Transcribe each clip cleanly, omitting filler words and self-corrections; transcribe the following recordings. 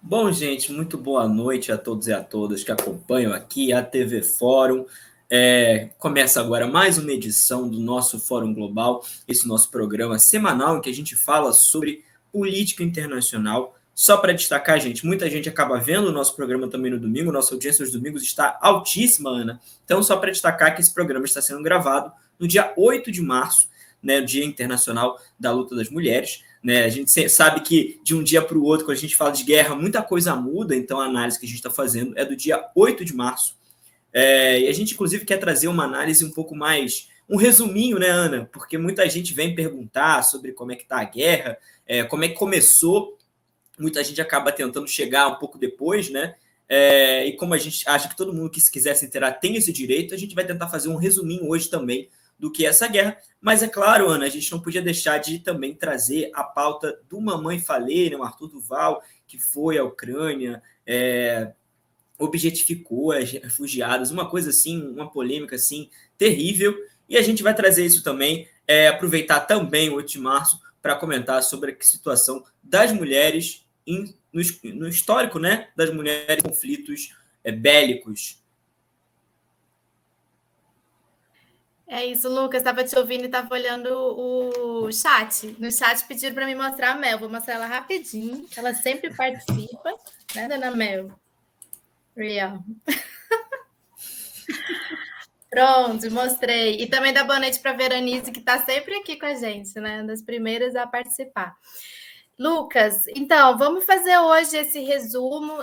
Bom, gente, muito boa noite a todos e a todas que acompanham aqui a TV Fórum. Começa agora mais uma edição do nosso Fórum Global, esse nosso programa semanal em que a gente fala sobre política internacional. Só para destacar, gente, muita gente acaba vendo o nosso programa também no domingo, nossa audiência nos domingos está altíssima, Ana. Então, só para destacar que esse programa está sendo gravado no dia 8 de março, né, o Dia Internacional da Luta das Mulheres. Né? A gente sabe que de um dia para o outro, quando a gente fala de guerra, muita coisa muda, então a análise que a gente está fazendo é do dia 8 de março. E a gente, inclusive, quer trazer uma análise um pouco mais, um resuminho, né, Ana? Porque muita gente vem perguntar sobre como é que está a guerra, como é que começou, muita gente acaba tentando chegar um pouco depois, né? E como a gente acha que todo mundo que se quiser se inteirar tem esse direito, a gente vai tentar fazer um resuminho hoje também do que é essa guerra. Mas é claro, Ana, a gente não podia deixar de também trazer a pauta do Mamãe Falei, né, o Arthur Duval, que foi à Ucrânia, objetificou as refugiadas, uma coisa assim, uma polêmica assim terrível. E a gente vai trazer isso também, aproveitar também o 8 de março para comentar sobre a situação das mulheres no histórico, né, das mulheres em conflitos bélicos. É isso, Lucas. Estava te ouvindo e estava olhando o chat. No chat pediram para me mostrar a Mel. Vou mostrar ela rapidinho. Ela sempre participa, né, dona Mel? Real. Pronto, mostrei. E também dá boa noite para a Veronice, que está sempre aqui com a gente, né? Das primeiras a participar. Lucas, então, vamos fazer hoje esse resumo.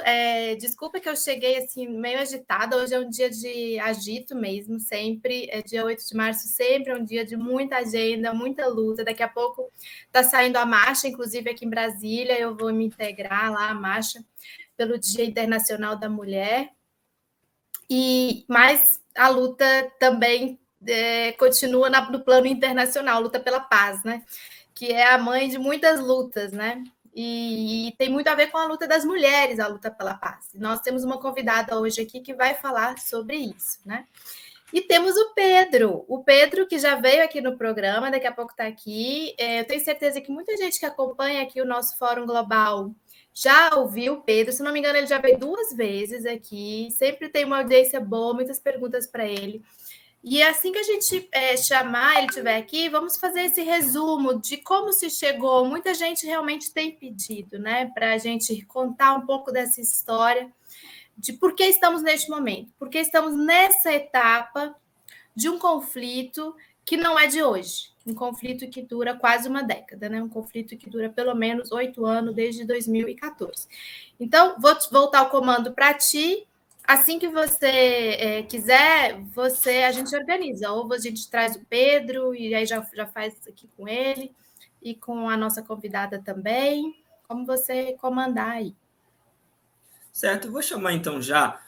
Desculpa que eu cheguei assim meio agitada. Hoje é um dia de agito mesmo, sempre. Dia 8 de março, sempre é um dia de muita agenda, muita luta. Daqui a pouco está saindo a marcha, inclusive aqui em Brasília. Eu vou me integrar lá à marcha pelo Dia Internacional da Mulher. Mas a luta também continua no plano internacional, luta pela paz, né? Que é a mãe de muitas lutas, né? E tem muito a ver com a luta das mulheres, a luta pela paz. Nós temos uma convidada hoje aqui que vai falar sobre isso, né? E temos o Pedro que já veio aqui no programa, daqui a pouco está aqui. Eu tenho certeza que muita gente que acompanha aqui o nosso Fórum Global já ouviu o Pedro, se não me engano, ele já veio 2 vezes aqui, sempre tem uma audiência boa, muitas perguntas para ele. E assim que a gente chamar, ele estiver aqui, vamos fazer esse resumo de como se chegou. Muita gente realmente tem pedido, né, para a gente contar um pouco dessa história, de por que estamos neste momento, porque estamos nessa etapa de um conflito que não é de hoje, um conflito que dura quase uma década, né? Um conflito que dura pelo menos 8 anos, desde 2014. Então, vou voltar o comando para ti. Assim que você quiser, a gente organiza. Ou a gente traz o Pedro, e aí já faz aqui com ele, e com a nossa convidada também. Como você comandar aí. Certo, eu vou chamar então já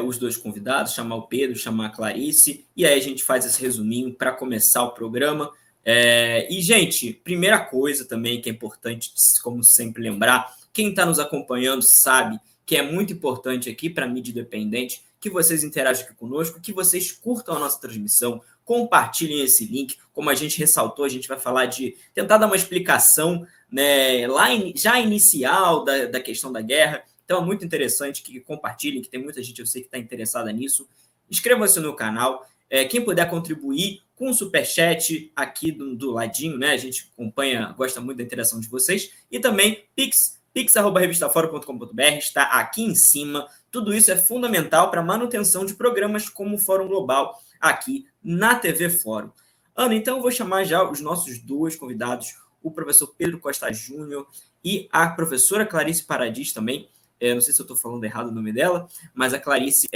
os dois convidados, chamar o Pedro, chamar a Clarice, e aí a gente faz esse resuminho para começar o programa. E, gente, primeira coisa também que é importante, como sempre, lembrar, quem está nos acompanhando sabe que é muito importante aqui para a mídia independente que vocês interajam aqui conosco, que vocês curtam a nossa transmissão, compartilhem esse link. Como a gente ressaltou, a gente vai falar de tentar dar uma explicação, né, lá já inicial da questão da guerra. Então é muito interessante que compartilhem, que tem muita gente, eu sei, que está interessada nisso. Inscrevam-se no canal. Quem puder contribuir com o superchat aqui do ladinho, né? A gente acompanha, gosta muito da interação de vocês. E também pix@revistafórum.com.br está aqui em cima. Tudo isso é fundamental para a manutenção de programas como o Fórum Global aqui na TV Fórum. Ana, então eu vou chamar já os nossos dois convidados, o professor Pedro Costa Júnior e a professora Clarice Paradis também. Não sei se eu estou falando errado o nome dela, mas a Clarice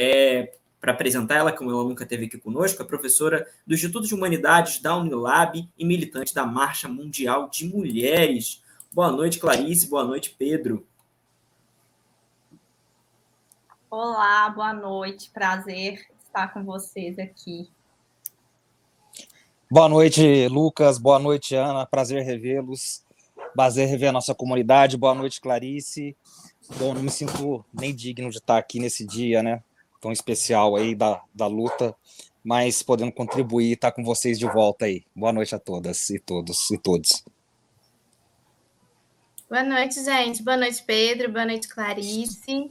para apresentar ela, como ela nunca esteve aqui conosco, é professora do Instituto de Humanidades da Unilab e militante da Marcha Mundial de Mulheres. Boa noite, Clarice. Boa noite, Pedro. Olá, boa noite. Prazer estar com vocês aqui. Boa noite, Lucas. Boa noite, Ana. Prazer revê-los. Prazer rever a nossa comunidade. Boa noite, Clarice. Bom, não me sinto nem digno de estar aqui nesse dia, né, tão especial aí da luta, mas podendo contribuir e estar com vocês de volta aí. Boa noite a todas e todos e todos. Boa noite, gente. Boa noite, Pedro. Boa noite, Clarice.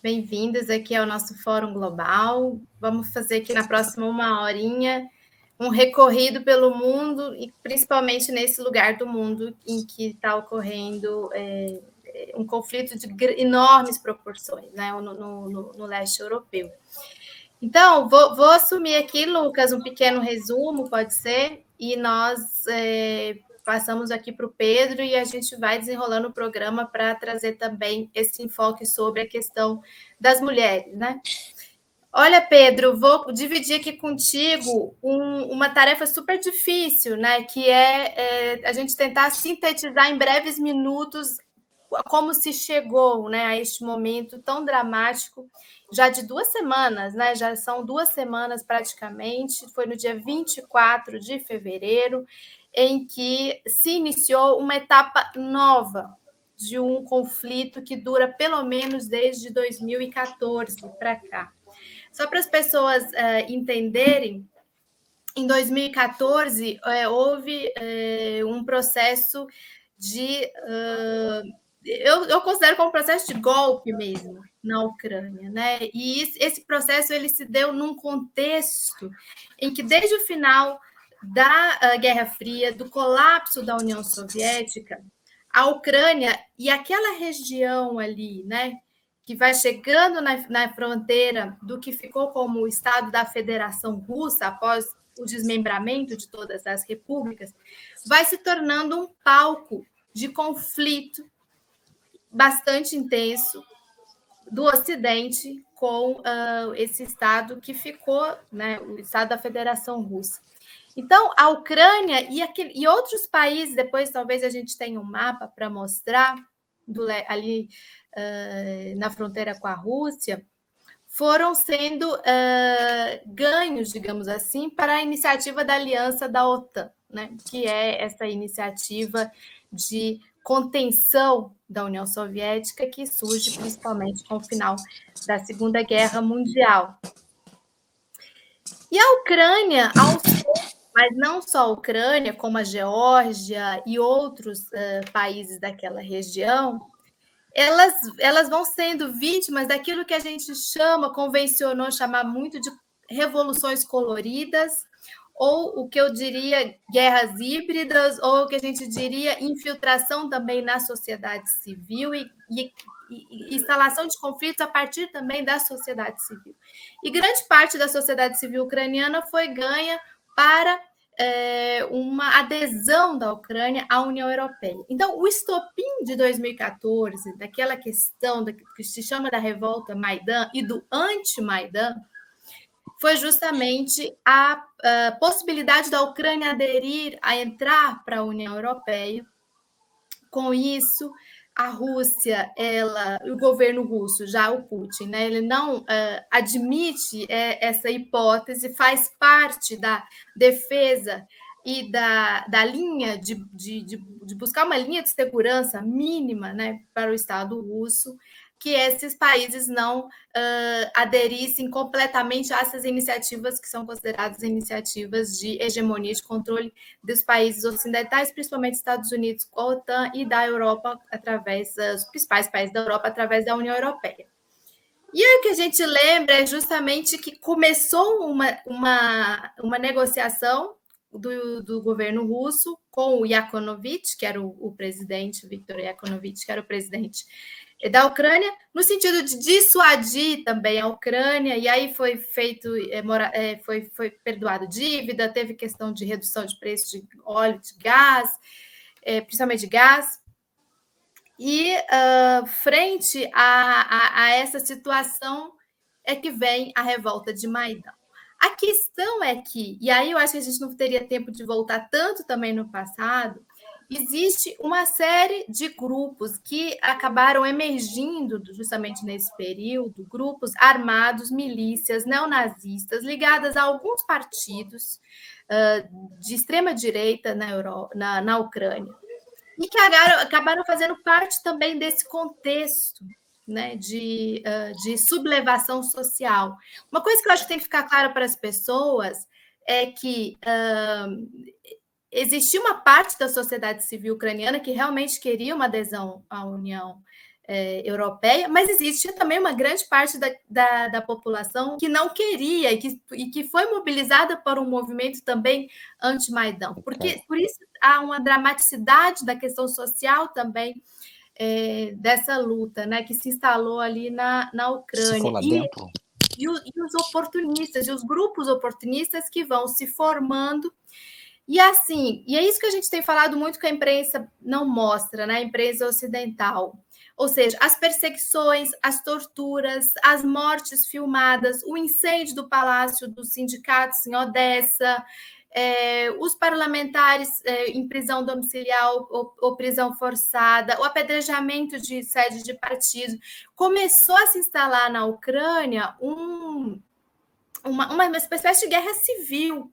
Bem-vindos aqui ao nosso Fórum Global. Vamos fazer aqui na próxima 1 horinha um recorrido pelo mundo e principalmente nesse lugar do mundo em que está ocorrendo um conflito de enormes proporções, né, no leste europeu. Então, vou assumir aqui, Lucas, um pequeno resumo, pode ser, e nós passamos aqui para o Pedro e a gente vai desenrolando o programa para trazer também esse enfoque sobre a questão das mulheres, né? Olha, Pedro, vou dividir aqui contigo uma tarefa super difícil, né? Que é a gente tentar sintetizar em breves minutos como se chegou, né, a este momento tão dramático, já de 2 semanas, né? Já são 2 semanas praticamente. Foi no dia 24 de fevereiro, em que se iniciou uma etapa nova de um conflito que dura pelo menos desde 2014 para cá. Só para as pessoas entenderem, em 2014 houve um processo de... eu considero como um processo de golpe mesmo na Ucrânia, né? E esse processo ele se deu num contexto em que, desde o final da Guerra Fria, do colapso da União Soviética, a Ucrânia e aquela região ali, né, que vai chegando na fronteira do que ficou como o Estado da Federação Russa após o desmembramento de todas as repúblicas, vai se tornando um palco de conflito bastante intenso do Ocidente com esse Estado que ficou, né, o Estado da Federação Russa. Então, a Ucrânia e outros países, depois talvez a gente tenha um mapa para mostrar, ali na fronteira com a Rússia, foram sendo ganhos, digamos assim, para a iniciativa da Aliança da OTAN, né, que é essa iniciativa de contenção da União Soviética que surge principalmente com o final da Segunda Guerra Mundial. E a Ucrânia, mas não só a Ucrânia, como a Geórgia e outros países daquela região, elas vão sendo vítimas daquilo que a gente convencionou chamar muito de revoluções coloridas, ou o que eu diria guerras híbridas, ou o que a gente diria infiltração também na sociedade civil e instalação de conflitos a partir também da sociedade civil. E grande parte da sociedade civil ucraniana foi ganha para uma adesão da Ucrânia à União Europeia. Então, o estopim de 2014, daquela questão que se chama da revolta Maidan e do anti-Maidan, foi justamente a possibilidade da Ucrânia aderir, a entrar para a União Europeia. Com isso, a Rússia, o governo russo, já o Putin, né, ele não admite essa hipótese, faz parte da defesa e da linha de buscar uma linha de segurança mínima, né, para o Estado russo, que esses países não aderissem completamente a essas iniciativas que são consideradas iniciativas de hegemonia, de controle dos países ocidentais, principalmente Estados Unidos com a OTAN e da Europa, através dos principais países da Europa, através da União Europeia. E aí o que a gente lembra é justamente que começou uma negociação do governo russo com o Yanukovych, que era o presidente, Viktor Yanukovych, que era o presidente da Ucrânia, no sentido de dissuadir também a Ucrânia, e aí foi perdoado dívida, teve questão de redução de preço de óleo, de gás, principalmente de gás, e frente a essa situação é que vem a revolta de Maidan. A questão é que, e aí eu acho que a gente não teria tempo de voltar tanto também no passado, existe uma série de grupos que acabaram emergindo justamente nesse período, grupos armados, milícias neonazistas, ligadas a alguns partidos de extrema-direita na Ucrânia, e que acabaram fazendo parte também desse contexto, né, de sublevação social. Uma coisa que eu acho que tem que ficar clara para as pessoas é que existia uma parte da sociedade civil ucraniana que realmente queria uma adesão à União Europeia, mas existe também uma grande parte da população que não queria e que foi mobilizada por um movimento também anti-Maidan. Por isso há uma dramaticidade da questão social também dessa luta, né, que se instalou ali na Ucrânia. Se for lá dentro. E os oportunistas, e os grupos oportunistas que vão se formando. E assim, e é isso que a gente tem falado muito que a imprensa não mostra, né? A imprensa ocidental. Ou seja, as perseguições, as torturas, as mortes filmadas, o incêndio do Palácio dos Sindicatos em Odessa, os parlamentares em prisão domiciliar ou prisão forçada, o apedrejamento de sede de partido. Começou a se instalar na Ucrânia uma espécie de guerra civil,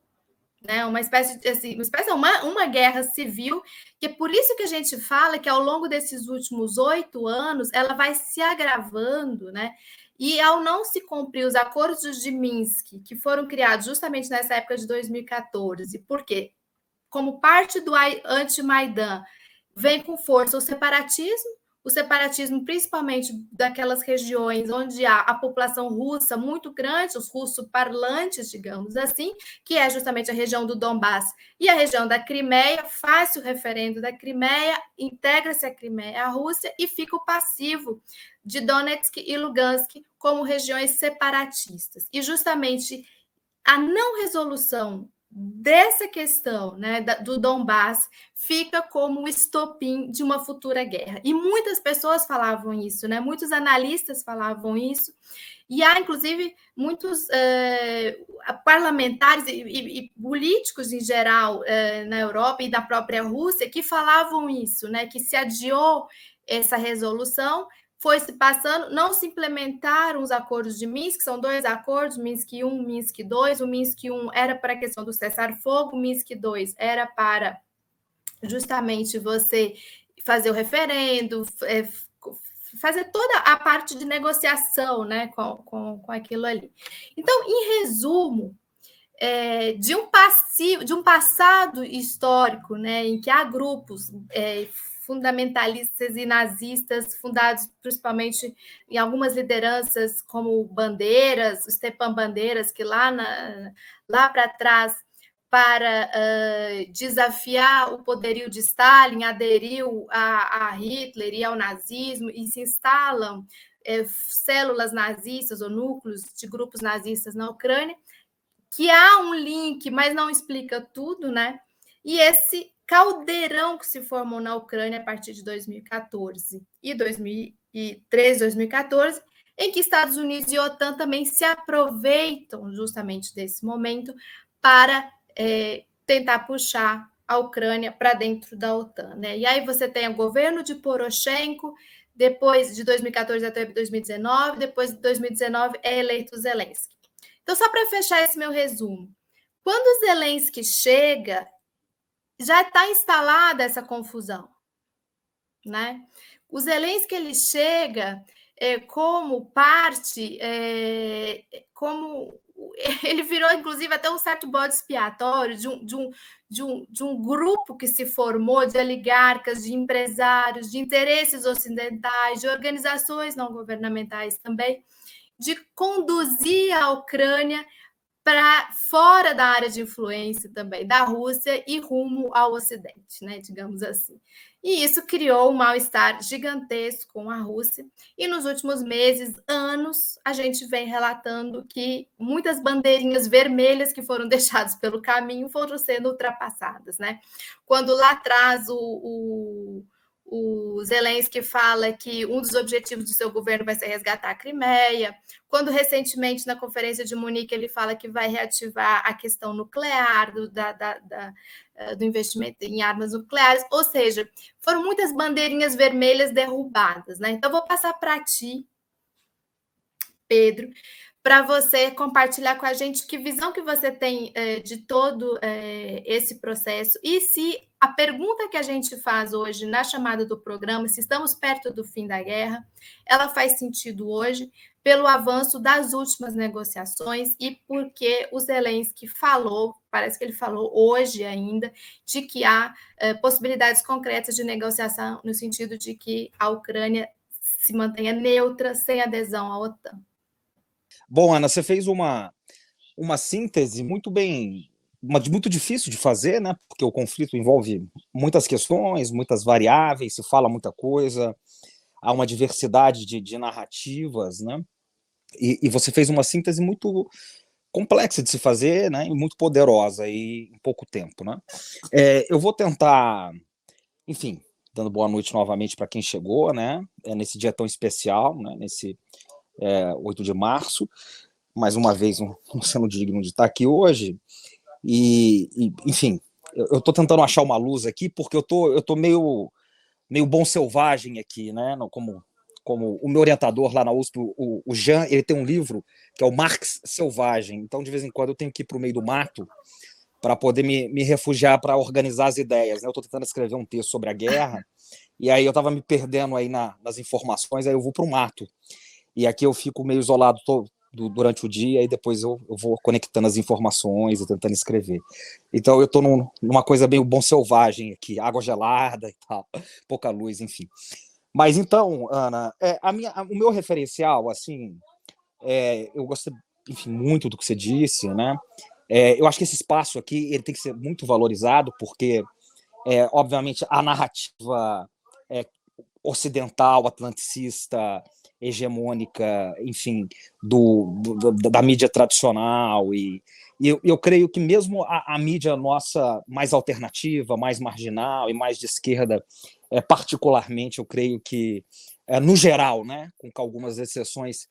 né? Uma guerra civil, que é por isso que a gente fala que ao longo desses últimos 8 anos ela vai se agravando, né? E ao não se cumprir os acordos de Minsk, que foram criados justamente nessa época de 2014, porque como parte do anti-Maidan vem com força o separatismo principalmente daquelas regiões onde há a população russa muito grande, os russo-parlantes, digamos assim, que é justamente a região do Donbass e a região da Crimeia, faz-se o referendo da Crimeia, integra-se a Crimeia à Rússia e fica o passivo de Donetsk e Lugansk como regiões separatistas. E justamente a não resolução dessa questão, né, do Donbass fica como o estopim de uma futura guerra. E muitas pessoas falavam isso, né? Muitos analistas falavam isso, e há, inclusive, muitos parlamentares e políticos em geral na Europa e da própria Rússia que falavam isso, né? Que se adiou essa resolução, foi se passando, não se implementaram os acordos de Minsk, são 2 acordos, Minsk I, Minsk II. O Minsk I era para a questão do cessar-fogo, o Minsk II era para justamente você fazer o referendo, fazer toda a parte de negociação, né, com aquilo ali. Então, em resumo, de um passado histórico, né, em que há grupos fundamentalistas e nazistas, fundados principalmente em algumas lideranças como Bandeiras, o Stepan Bandeiras, que lá para trás, para desafiar o poderio de Stalin, aderiu a Hitler e ao nazismo, e se instalam células nazistas ou núcleos de grupos nazistas na Ucrânia, que há um link, mas não explica tudo, né? E esse caldeirão que se formou na Ucrânia a partir de 2014 e 2013, 2014, em que Estados Unidos e OTAN também se aproveitam justamente desse momento para tentar puxar a Ucrânia para dentro da OTAN, né? E aí você tem o governo de Poroshenko, depois de 2014 até 2019, depois de 2019 é eleito Zelensky. Então, só para fechar esse meu resumo, quando o Zelensky chega, já está instalada essa confusão, né? O Zelensky ele chega como parte, como ele virou, inclusive, até um certo bode expiatório de um grupo que se formou de oligarcas, de empresários, de interesses ocidentais, de organizações não governamentais também, de conduzir a Ucrânia para fora da área de influência também da Rússia e rumo ao Ocidente, né, digamos assim. E isso criou um mal-estar gigantesco com a Rússia. E nos últimos meses, anos, a gente vem relatando que muitas bandeirinhas vermelhas que foram deixadas pelo caminho foram sendo ultrapassadas, né? Quando lá atrás o Zelensky fala que um dos objetivos do seu governo vai ser resgatar a Crimeia, quando recentemente na conferência de Munique ele fala que vai reativar a questão nuclear, do investimento em armas nucleares, ou seja, foram muitas bandeirinhas vermelhas derrubadas, né? Então, vou passar para ti, Pedro, para você compartilhar com a gente que visão que você tem de todo esse processo e se a pergunta que a gente faz hoje na chamada do programa, se estamos perto do fim da guerra, ela faz sentido hoje pelo avanço das últimas negociações e porque o Zelensky falou, parece que ele falou hoje ainda, de que há possibilidades concretas de negociação no sentido de que a Ucrânia se mantenha neutra, sem adesão à OTAN. Bom, Ana, você fez uma síntese muito bem, muito difícil de fazer, né? Porque o conflito envolve muitas questões, muitas variáveis, se fala muita coisa, há uma diversidade de narrativas, né? E você fez uma síntese muito complexa de se fazer, né? E muito poderosa e em pouco tempo, né? Eu vou tentar, enfim, dando boa noite novamente para quem chegou, né? Nesse dia tão especial, né? Nesse 8 de março, mais uma vez não sendo digno de estar aqui hoje. E enfim, eu estou tentando achar uma luz aqui porque eu tô meio bom selvagem aqui, né? Como o meu orientador lá na USP, o Jean, ele tem um livro que é o Marx Selvagem. Então, de vez em quando, eu tenho que ir para o meio do mato para poder me refugiar para organizar as ideias, né? Eu estou tentando escrever um texto sobre a guerra e aí eu estava me perdendo aí nas informações, aí eu vou para o mato. E aqui eu fico meio isolado durante o dia e depois eu vou conectando as informações e tentando escrever. Então eu estou numa coisa meio bom selvagem aqui, água gelada e tal, pouca luz, enfim. Mas então, Ana, o meu referencial, assim, eu gostei, enfim, muito do que você disse, né? Eu acho que esse espaço aqui ele tem que ser muito valorizado porque, obviamente, a narrativa ocidental, atlanticista, hegemônica, enfim, da mídia tradicional e eu creio que mesmo a mídia nossa mais alternativa, mais marginal e mais de esquerda, particularmente, eu creio que, no geral, né, com algumas exceções,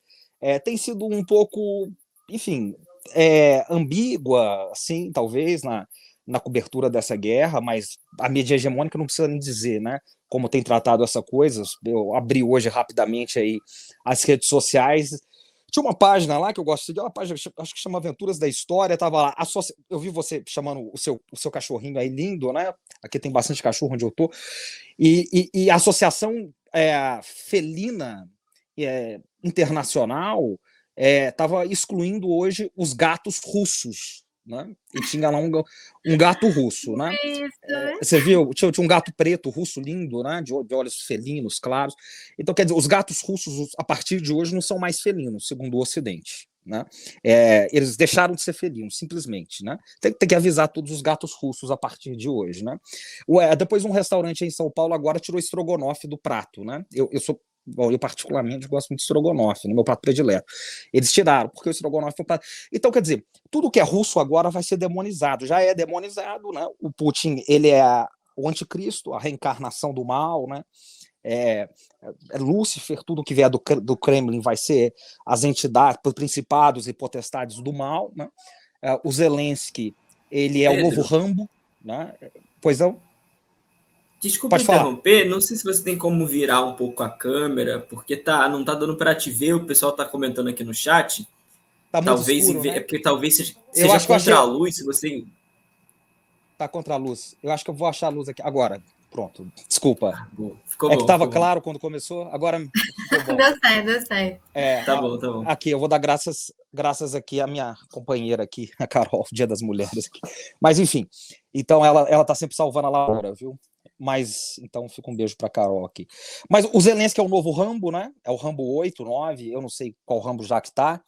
tem sido um pouco, enfim, ambígua, assim, talvez, na cobertura dessa guerra, mas a mídia hegemônica não precisa nem dizer, né, como tem tratado essa coisa. Eu abri hoje rapidamente aí as redes sociais. Tinha uma página lá que eu gosto de, uma página, acho que chama Aventuras da História, tava lá, eu vi você chamando o seu cachorrinho aí lindo, né? Aqui tem bastante cachorro onde eu tô. E a Associação Felina Internacional estava excluindo hoje os gatos russos, né? E tinha lá um gato russo, né? Você viu? Tinha um gato preto russo lindo, né? De olhos felinos, claros. Então, quer dizer, os gatos russos, a partir de hoje, não são mais felinos, segundo o Ocidente, né? Eles deixaram de ser felinos, simplesmente, né? Tem que avisar todos os gatos russos a partir de hoje, né? Depois, um restaurante em São Paulo agora tirou estrogonofe do prato, né? Eu particularmente gosto muito de estrogonofe, no meu prato predileto. Eles tiraram, porque o estrogonofe foi prato. Então, quer dizer, tudo que é russo agora vai ser demonizado. Já é demonizado, né? O Putin, ele é o anticristo, a reencarnação do mal, né? Lúcifer, tudo que vier do Kremlin vai ser as entidades, principados e potestades do mal, né? O Zelensky, ele é o novo Rambo, né? Pois não? Desculpa interromper, não sei se você tem como virar um pouco a câmera, porque não tá dando para te ver, o pessoal tá comentando aqui no chat. Tá muito escuro, né? Porque talvez seja contra a luz, se você... Tá contra a luz. Eu acho que eu vou achar a luz aqui. Agora, pronto. Desculpa. Ficou bom, que tava claro quando começou, agora ficou bom. Deu certo. Tá bom. Aqui, eu vou dar graças aqui à minha companheira aqui, a Carol, Dia das Mulheres aqui. Mas, enfim, então ela tá sempre salvando a Laura, viu? Mas, então, fica um beijo pra Carol aqui. Mas o Zelensky é o novo Rambo, né? É o Rambo 8, 9, eu não sei qual Rambo já que tá.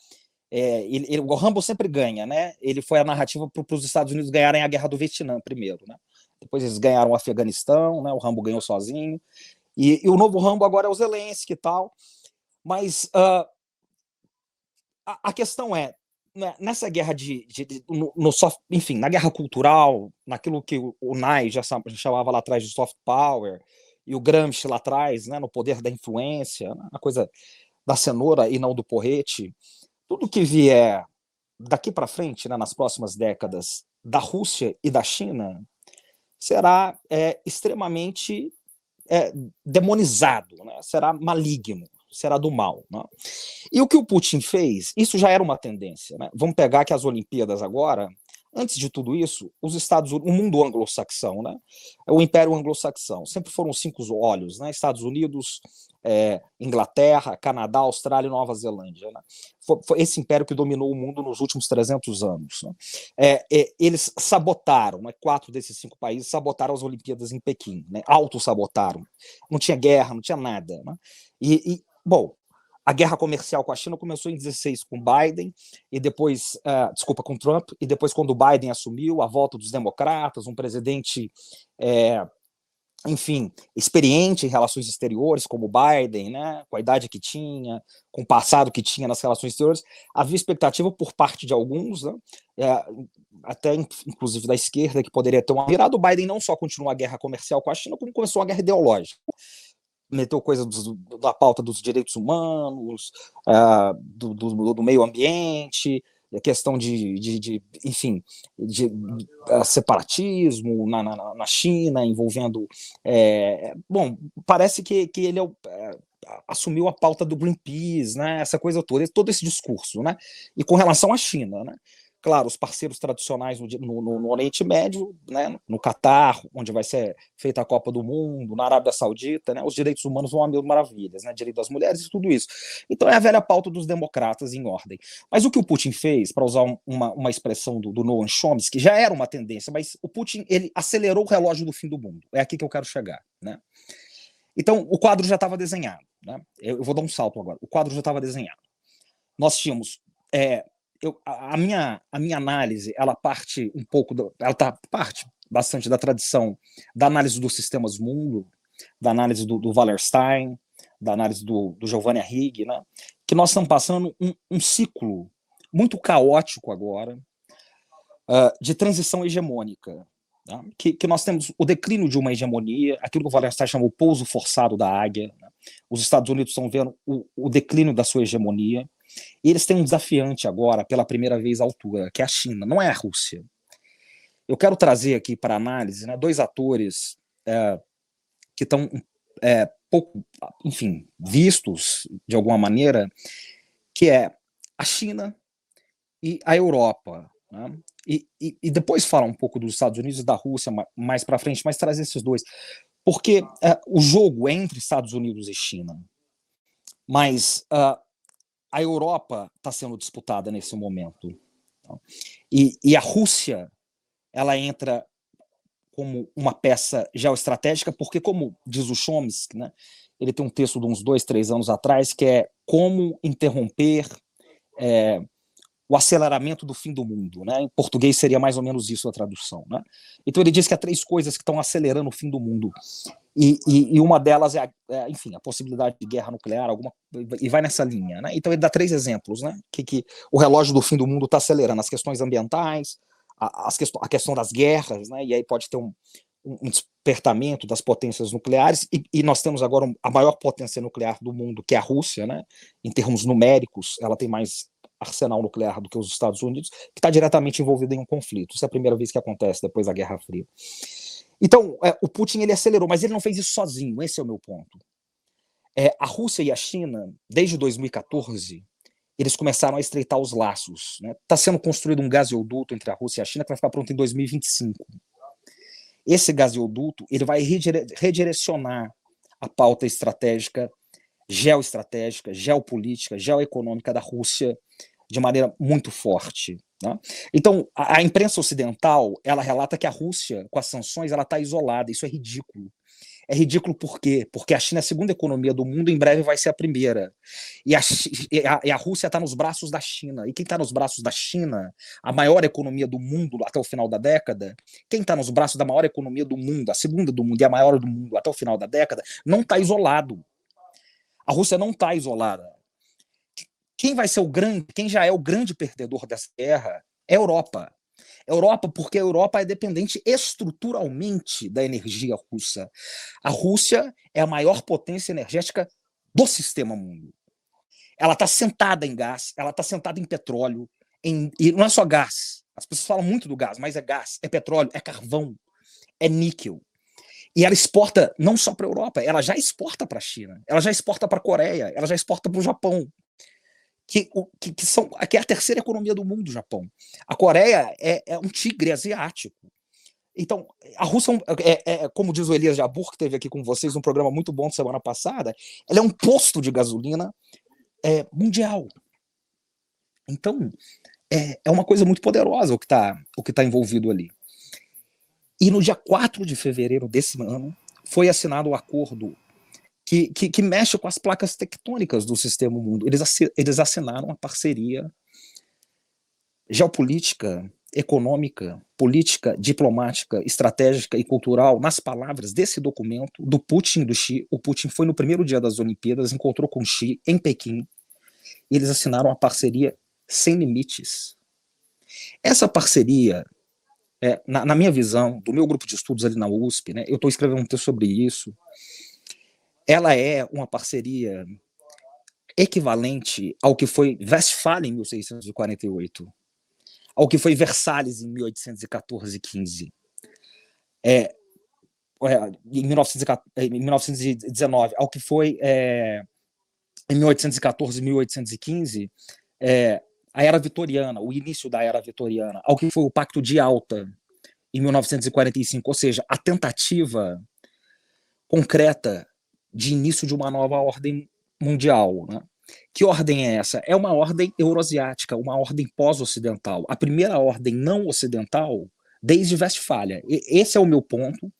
O Rambo sempre ganha, né? Ele foi a narrativa para os Estados Unidos ganharem a guerra do Vietnã primeiro, né? Depois eles ganharam o Afeganistão, né? O Rambo ganhou sozinho. E o novo Rambo agora é o Zelensky e tal. Mas a questão é, né, nessa guerra enfim, na guerra cultural, naquilo que o Ney já chamava lá atrás de soft power, e o Gramsci lá atrás, né, no poder da influência, a coisa da cenoura e não do porrete, tudo que vier daqui para frente, né, nas próximas décadas, da Rússia e da China, será extremamente demonizado, né? Será maligno, será do mal. Né? E o que o Putin fez, isso já era uma tendência. Né? Vamos pegar que as Olimpíadas agora, Antes de tudo isso, os Estados Unidos, o mundo anglo-saxão, né? O Império Anglo-Saxão, sempre foram os 5 olhos, né? Estados Unidos, Inglaterra, Canadá, Austrália e Nova Zelândia, né? Foi esse império que dominou o mundo nos últimos 300 anos. Né? Eles sabotaram, né? 4 desses 5 países sabotaram as Olimpíadas em Pequim, né? Auto-sabotaram. Não tinha guerra, não tinha nada. Né? Bom, a guerra comercial com a China começou em 16 com Biden, e depois, com Trump, e depois quando o Biden assumiu, a volta dos democratas, um presidente, enfim, experiente em relações exteriores, como o Biden, né, com a idade que tinha, com o passado que tinha nas relações exteriores, havia expectativa por parte de alguns, né, até inclusive da esquerda, que poderia ter uma virada. O Biden não só continuou a guerra comercial com a China, como começou uma guerra ideológica. Meteu coisa da pauta dos direitos humanos, do meio ambiente, a questão enfim, de separatismo na China, envolvendo... bom, parece que ele assumiu a pauta do Greenpeace, né, essa coisa toda, todo esse discurso, né, e com relação à China, né, claro, os parceiros tradicionais no Oriente Médio, né, no Catar, onde vai ser feita a Copa do Mundo, na Arábia Saudita, né, os direitos humanos vão a mil maravilhas, né, direito das mulheres e tudo isso. Então é a velha pauta dos democratas em ordem. Mas o que o Putin fez, para usar uma expressão do Noam Chomsky, já era uma tendência, mas o Putin, ele acelerou o relógio do fim do mundo. É aqui que eu quero chegar, né? Então, o quadro já estava desenhado, né? Eu vou dar um salto agora. O quadro já estava desenhado. Nós tínhamos... a minha análise, ela parte um pouco, parte bastante da tradição da análise dos sistemas mundo, da análise do Wallerstein, da análise do Giovanni Arrighi, né? Que nós estamos passando um ciclo muito caótico agora, de transição hegemônica, né? Que nós temos o declínio de uma hegemonia, aquilo que o Wallerstein chamou o pouso forçado da águia, né? Os Estados Unidos estão vendo o declínio da sua hegemonia, e eles têm um desafiante agora, pela primeira vez à altura, que é a China, não é a Rússia. Eu quero trazer aqui para análise, né, 2 atores que estão pouco, enfim, vistos de alguma maneira, que é a China e a Europa. Né? E depois falar um pouco dos Estados Unidos e da Rússia mais para frente, mas trazer esses 2. Porque o jogo é entre Estados Unidos e China, mas... a Europa está sendo disputada nesse momento. E a Rússia, ela entra como uma peça geoestratégica, porque, como diz o Chomsky, né, ele tem um texto de uns 2, 3 anos atrás, que é como interromper o aceleramento do fim do mundo. Né? Em português seria mais ou menos isso a tradução. Né? Então ele diz que há 3 coisas que estão acelerando o fim do mundo. E uma delas enfim, a possibilidade de guerra nuclear, e vai nessa linha. Né? Então ele dá 3 exemplos, né? que o relógio do fim do mundo está acelerando: as questões ambientais, a questão das guerras, né? E aí pode ter um despertamento das potências nucleares, e nós temos agora a maior potência nuclear do mundo, que é a Rússia, né? Em termos numéricos, ela tem mais arsenal nuclear do que os Estados Unidos, que está diretamente envolvida em um conflito. Isso é a primeira vez que acontece depois da Guerra Fria. Então, o Putin, ele acelerou, mas ele não fez isso sozinho, esse é o meu ponto. A Rússia e a China, desde 2014, eles começaram a estreitar os laços. Está sendo construído um gasoduto entre a Rússia e a China, que vai ficar pronto em 2025. Esse gasoduto, ele vai redirecionar a pauta estratégica, geoestratégica, geopolítica, geoeconômica da Rússia de maneira muito forte. Né? Então, a imprensa ocidental, ela relata que a Rússia, com as sanções, ela está isolada. Isso é ridículo. É ridículo por quê? Porque a China é a segunda economia do mundo, em breve vai ser a primeira. E a Rússia está nos braços da China. E quem está nos braços da China, a maior economia do mundo até o final da década, quem está nos braços da maior economia do mundo, a segunda do mundo e a maior do mundo até o final da década, não está isolado. A Rússia não está isolada. Quem já é o grande perdedor dessa guerra é a Europa. Porque a Europa é dependente estruturalmente da energia russa. A Rússia é a maior potência energética do sistema mundo. Ela está sentada em gás, ela está sentada em petróleo, e não é só gás. As pessoas falam muito do gás, mas é gás, é petróleo, é carvão, é níquel. E ela exporta não só para a Europa, ela já exporta para a China, ela já exporta para a Coreia, ela já exporta para o Japão. que é a terceira economia do mundo, o Japão. A Coreia é um tigre asiático. Então, a Rússia, como diz o Elias Jabbour, que esteve aqui com vocês num programa muito bom semana passada, ela é um posto de gasolina mundial. Então, é uma coisa muito poderosa o que tá envolvido ali. E no dia 4 de fevereiro desse ano, foi assinado o acordo que mexe com as placas tectônicas do sistema mundo. Eles assinaram uma parceria geopolítica, econômica, política, diplomática, estratégica e cultural, nas palavras desse documento, do Putin e do Xi. O Putin foi no primeiro dia das Olimpíadas, encontrou com o Xi em Pequim, e eles assinaram uma parceria sem limites. Essa parceria, na minha visão, do meu grupo de estudos ali na USP, né, eu estou escrevendo um texto sobre isso, ela é uma parceria equivalente ao que foi Westfália em 1648, ao que foi Versalhes em 1814 e 15, em 1919, ao que foi em 1814 e 1815, a Era Vitoriana, o início da Era Vitoriana, ao que foi o Pacto de Alta em 1945, ou seja, a tentativa concreta de início de uma nova ordem mundial, né? Que ordem é essa? É uma ordem euroasiática, uma ordem pós-ocidental, a primeira ordem não ocidental desde Westfália. Esse é o meu ponto,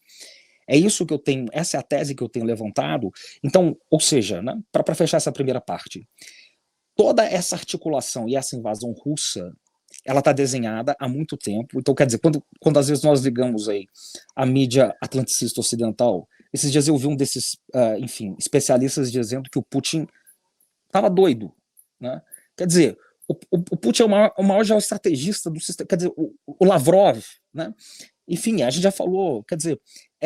é isso que eu tenho, essa é a tese que eu tenho levantado. Então, ou seja, né, para fechar essa primeira parte, toda essa articulação e essa invasão russa, ela está desenhada há muito tempo. Então, quer dizer, quando às vezes nós ligamos aí a mídia atlanticista ocidental, esses dias eu vi um desses, especialistas dizendo que o Putin estava doido, né? Quer dizer, o Putin é o maior geoestrategista do sistema, quer dizer, o Lavrov, né? Enfim, a gente já falou, quer dizer,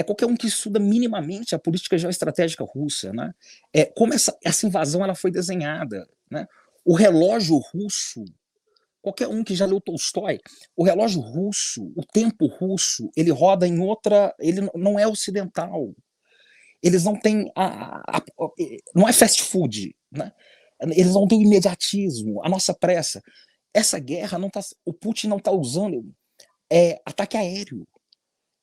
qualquer um que estuda minimamente a política geoestratégica russa, né? Como essa invasão ela foi desenhada, né? O relógio russo, qualquer um que já leu Tolstói, o relógio russo, o tempo russo, ele roda em outra, ele não é ocidental. Eles não têm não é fast food, né? Eles não têm o imediatismo, a nossa pressa. Essa guerra o Putin não está usando ataque aéreo.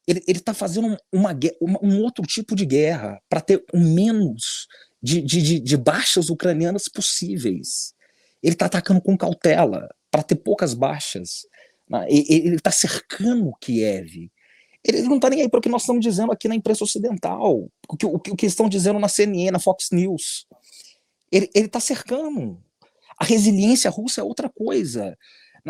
Ele está fazendo um outro tipo de guerra para ter o menos de baixas ucranianas possíveis. Ele está atacando com cautela para ter poucas baixas. Né? Ele está cercando Kiev. Ele não está nem aí para o que nós estamos dizendo aqui na imprensa ocidental, o que estão dizendo na CNN, na Fox News. Ele está cercando. A resiliência russa é outra coisa.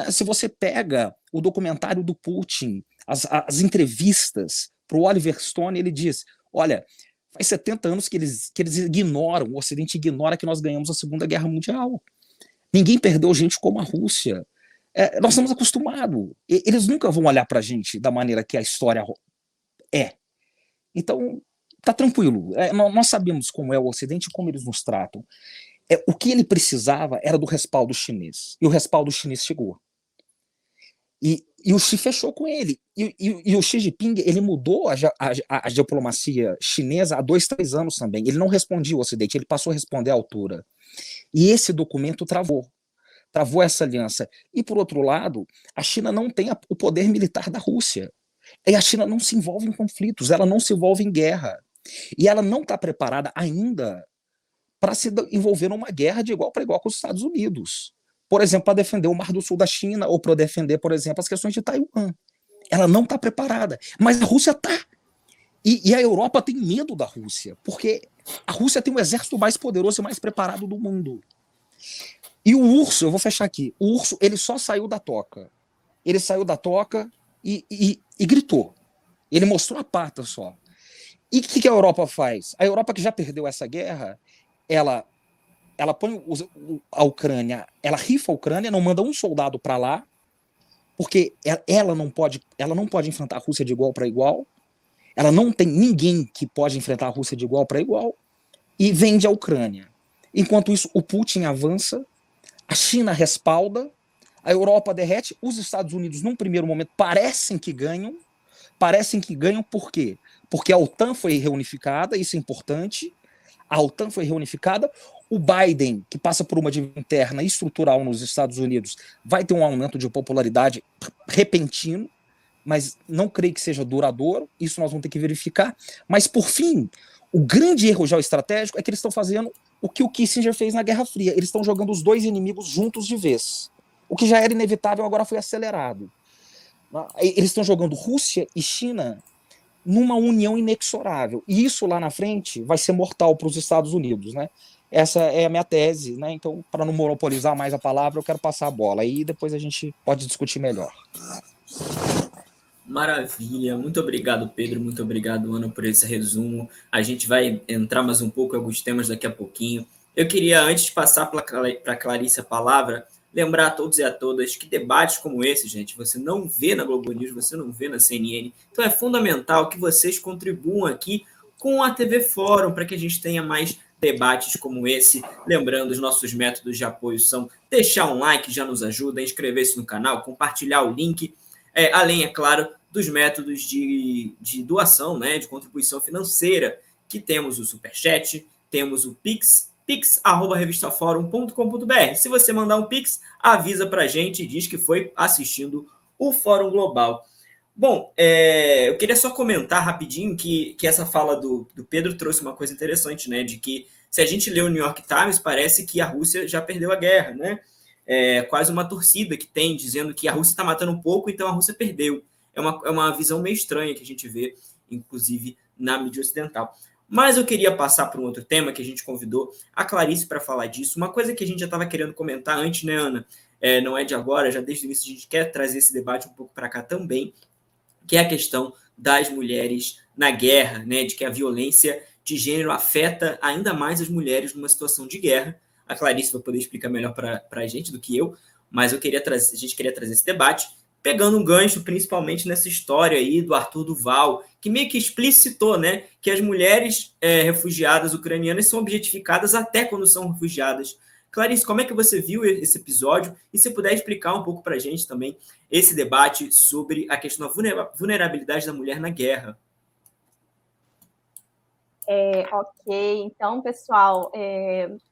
Se você pega o documentário do Putin, as entrevistas para o Oliver Stone, ele diz, olha, faz 70 anos que eles ignoram, o Ocidente ignora que nós ganhamos a Segunda Guerra Mundial. Ninguém perdeu gente como a Rússia. Nós estamos acostumados. Eles nunca vão olhar para a gente da maneira que a história é. Então, tá tranquilo. Nós sabemos como é o Ocidente e como eles nos tratam. O que ele precisava era do respaldo chinês. E o respaldo chinês chegou. E o Xi fechou com ele. E o Xi Jinping, ele mudou a diplomacia chinesa há 2, 3 anos também. Ele não respondia ao Ocidente, ele passou a responder à altura. E esse documento travou essa aliança. E, por outro lado, a China não tem o poder militar da Rússia. E a China não se envolve em conflitos, ela não se envolve em guerra. E ela não está preparada ainda para se envolver numa guerra de igual para igual com os Estados Unidos. Por exemplo, para defender o Mar do Sul da China ou para defender, por exemplo, as questões de Taiwan. Ela não está preparada. Mas a Rússia está. E a Europa tem medo da Rússia, porque a Rússia tem o exército mais poderoso e mais preparado do mundo. E o urso, eu vou fechar aqui, o urso, ele só saiu da toca. Ele saiu da toca e gritou. Ele mostrou a pata só. E o que a Europa faz? A Europa, que já perdeu essa guerra, ela põe a Ucrânia, ela rifa a Ucrânia, não manda um soldado para lá, porque ela não pode enfrentar a Rússia de igual para igual, ela não tem ninguém que pode enfrentar a Rússia de igual para igual, e vende a Ucrânia. Enquanto isso, o Putin avança, a China respalda, a Europa derrete, os Estados Unidos, num primeiro momento, parecem que ganham por quê? Porque a OTAN foi reunificada, isso é importante, a OTAN foi reunificada, O Biden, que passa por uma dívida interna estrutural nos Estados Unidos, vai ter um aumento de popularidade repentino, mas não creio que seja duradouro, isso nós vamos ter que verificar. Mas, por fim, o grande erro geoestratégico é que eles estão fazendo o que o Kissinger fez na Guerra Fria. Eles estão jogando os dois inimigos juntos de vez. O que já era inevitável agora foi acelerado. Eles estão jogando Rússia e China numa união inexorável. E isso lá na frente vai ser mortal para os Estados Unidos, né? Essa é a minha tese, né? Então, para não monopolizar mais a palavra, eu quero passar a bola. Aí depois a gente pode discutir melhor. Maravilha, muito obrigado, Pedro, muito obrigado, Ana, por esse resumo. A gente vai entrar mais um pouco em alguns temas daqui a pouquinho. Eu queria, antes de passar para a Clarice a palavra, lembrar a todos e a todas que debates como esse, gente, você não vê na Globo News, você não vê na CNN. Então é fundamental que vocês contribuam aqui com a TV Fórum para que a gente tenha mais debates como esse. Lembrando, os nossos métodos de apoio são deixar um like, já nos ajuda, inscrever-se no canal, compartilhar o link, além, é claro, dos métodos de doação, né, de contribuição financeira, que temos o Superchat, temos o Pix, pix@revistaforum.com.br. Se você mandar um Pix, avisa para a gente e diz que foi assistindo o Fórum Global. Bom, eu queria só comentar rapidinho que essa fala do Pedro trouxe uma coisa interessante, né? De que se a gente lê o New York Times, parece que a Rússia já perdeu a guerra, né? É quase uma torcida que tem, dizendo que a Rússia está matando um pouco, então a Rússia perdeu. É uma visão meio estranha que a gente vê, inclusive, na mídia ocidental. Mas eu queria passar para um outro tema que a gente convidou a Clarice para falar disso. Uma coisa que a gente já estava querendo comentar antes, né, Ana? Não é de agora, já desde o início a gente quer trazer esse debate um pouco para cá também, que é a questão das mulheres na guerra, né? De que a violência de gênero afeta ainda mais as mulheres numa situação de guerra. A Clarice vai poder explicar melhor para a gente do que eu, mas a gente queria trazer esse debate, pegando um gancho principalmente nessa história aí do Arthur Duval, que meio que explicitou, né, que as mulheres refugiadas ucranianas são objetificadas até quando são refugiadas. Clarice, como é que você viu esse episódio? E se puder explicar um pouco para a gente também esse debate sobre a questão da vulnerabilidade da mulher na guerra. Ok, então, pessoal,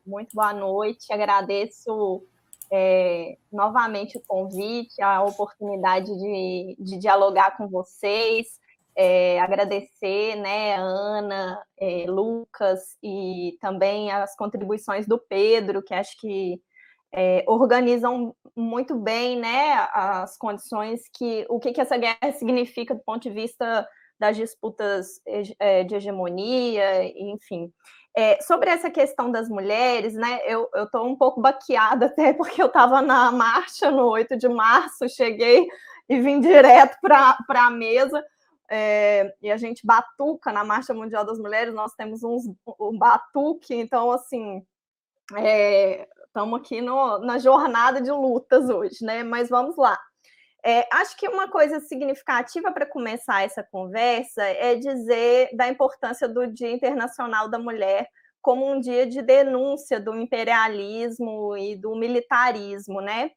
muito boa noite. Agradeço novamente o convite, a oportunidade de dialogar com vocês. Agradecer, né, a Ana, Lucas e também as contribuições do Pedro, que acho que organizam muito bem, né, as condições o que essa guerra significa do ponto de vista das disputas de hegemonia, enfim. Sobre essa questão das mulheres, né, eu estou um pouco baqueada até porque eu estava na marcha no 8 de março, cheguei e vim direto para a mesa, e a gente batuca na Marcha Mundial das Mulheres, nós temos um batuque, então, assim, estamos aqui na jornada de lutas hoje, né? Mas vamos lá. Acho que uma coisa significativa para começar essa conversa é dizer da importância do Dia Internacional da Mulher como um dia de denúncia do imperialismo e do militarismo, né?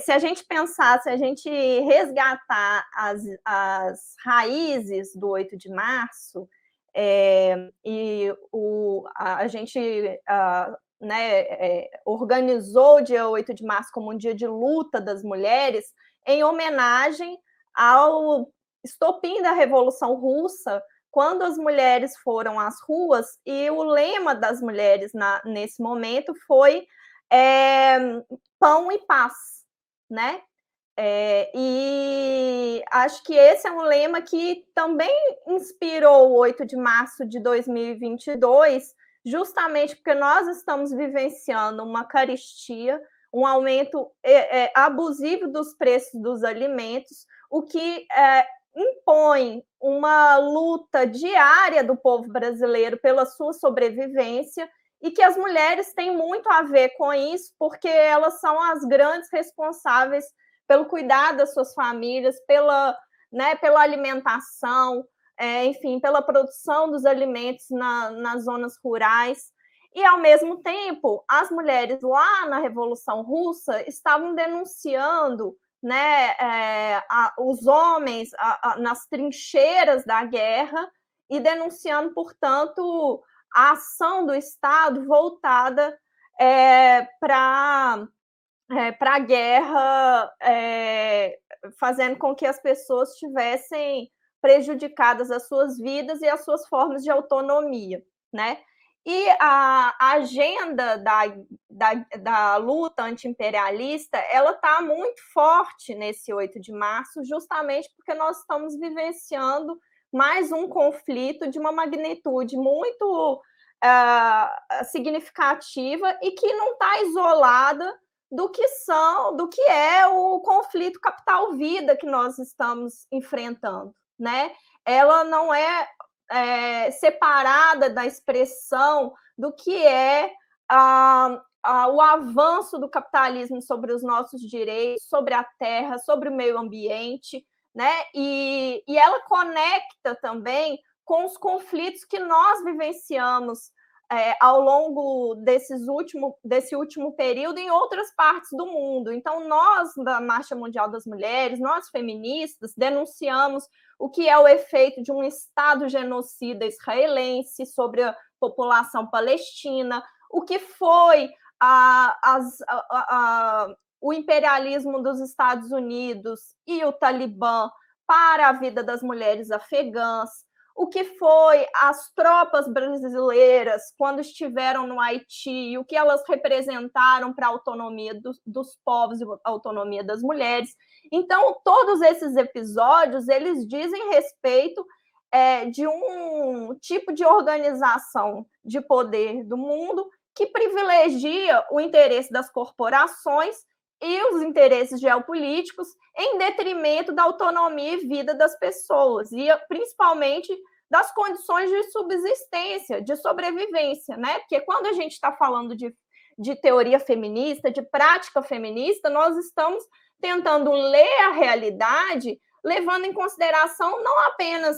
Se a gente pensar, se a gente resgatar as raízes do 8 de março, a gente organizou o dia 8 de março como um dia de luta das mulheres, em homenagem ao estopim da Revolução Russa, quando as mulheres foram às ruas, e o lema das mulheres nesse momento foi pão e paz, né? E acho que esse é um lema que também inspirou o 8 de março de 2022, justamente porque nós estamos vivenciando uma carestia, um aumento abusivo dos preços dos alimentos, o que impõe uma luta diária do povo brasileiro pela sua sobrevivência, e que as mulheres têm muito a ver com isso, porque elas são as grandes responsáveis pelo cuidado das suas famílias, pela alimentação, enfim, pela produção dos alimentos nas zonas rurais. E, ao mesmo tempo, as mulheres lá na Revolução Russa estavam denunciando, né, os homens nas trincheiras da guerra e denunciando, portanto, a ação do Estado voltada para a guerra, fazendo com que as pessoas tivessem prejudicadas as suas vidas e as suas formas de autonomia, né? E a agenda da luta anti-imperialista, ela está muito forte nesse 8 de março, justamente porque nós estamos vivenciando mais um conflito de uma magnitude muito significativa e que não está isolada do que é o conflito capital-vida que nós estamos enfrentando, né? Ela não é separada da expressão do que é o avanço do capitalismo sobre os nossos direitos, sobre a terra, sobre o meio ambiente, né? E ela conecta também com os conflitos que nós vivenciamos ao longo desse último período em outras partes do mundo. Então, nós, da Marcha Mundial das Mulheres, nós feministas, denunciamos o que é o efeito de um Estado genocida israelense sobre a população palestina, o que foi o imperialismo dos Estados Unidos e o Talibã para a vida das mulheres afegãs, o que foi as tropas brasileiras quando estiveram no Haiti, o que elas representaram para a autonomia dos povos e a autonomia das mulheres. Então, todos esses episódios, eles dizem respeito de um tipo de organização de poder do mundo que privilegia o interesse das corporações e os interesses geopolíticos em detrimento da autonomia e vida das pessoas, e principalmente das condições de subsistência, de sobrevivência, né? Porque quando a gente está falando de teoria feminista, de prática feminista, nós estamos tentando ler a realidade, levando em consideração não apenas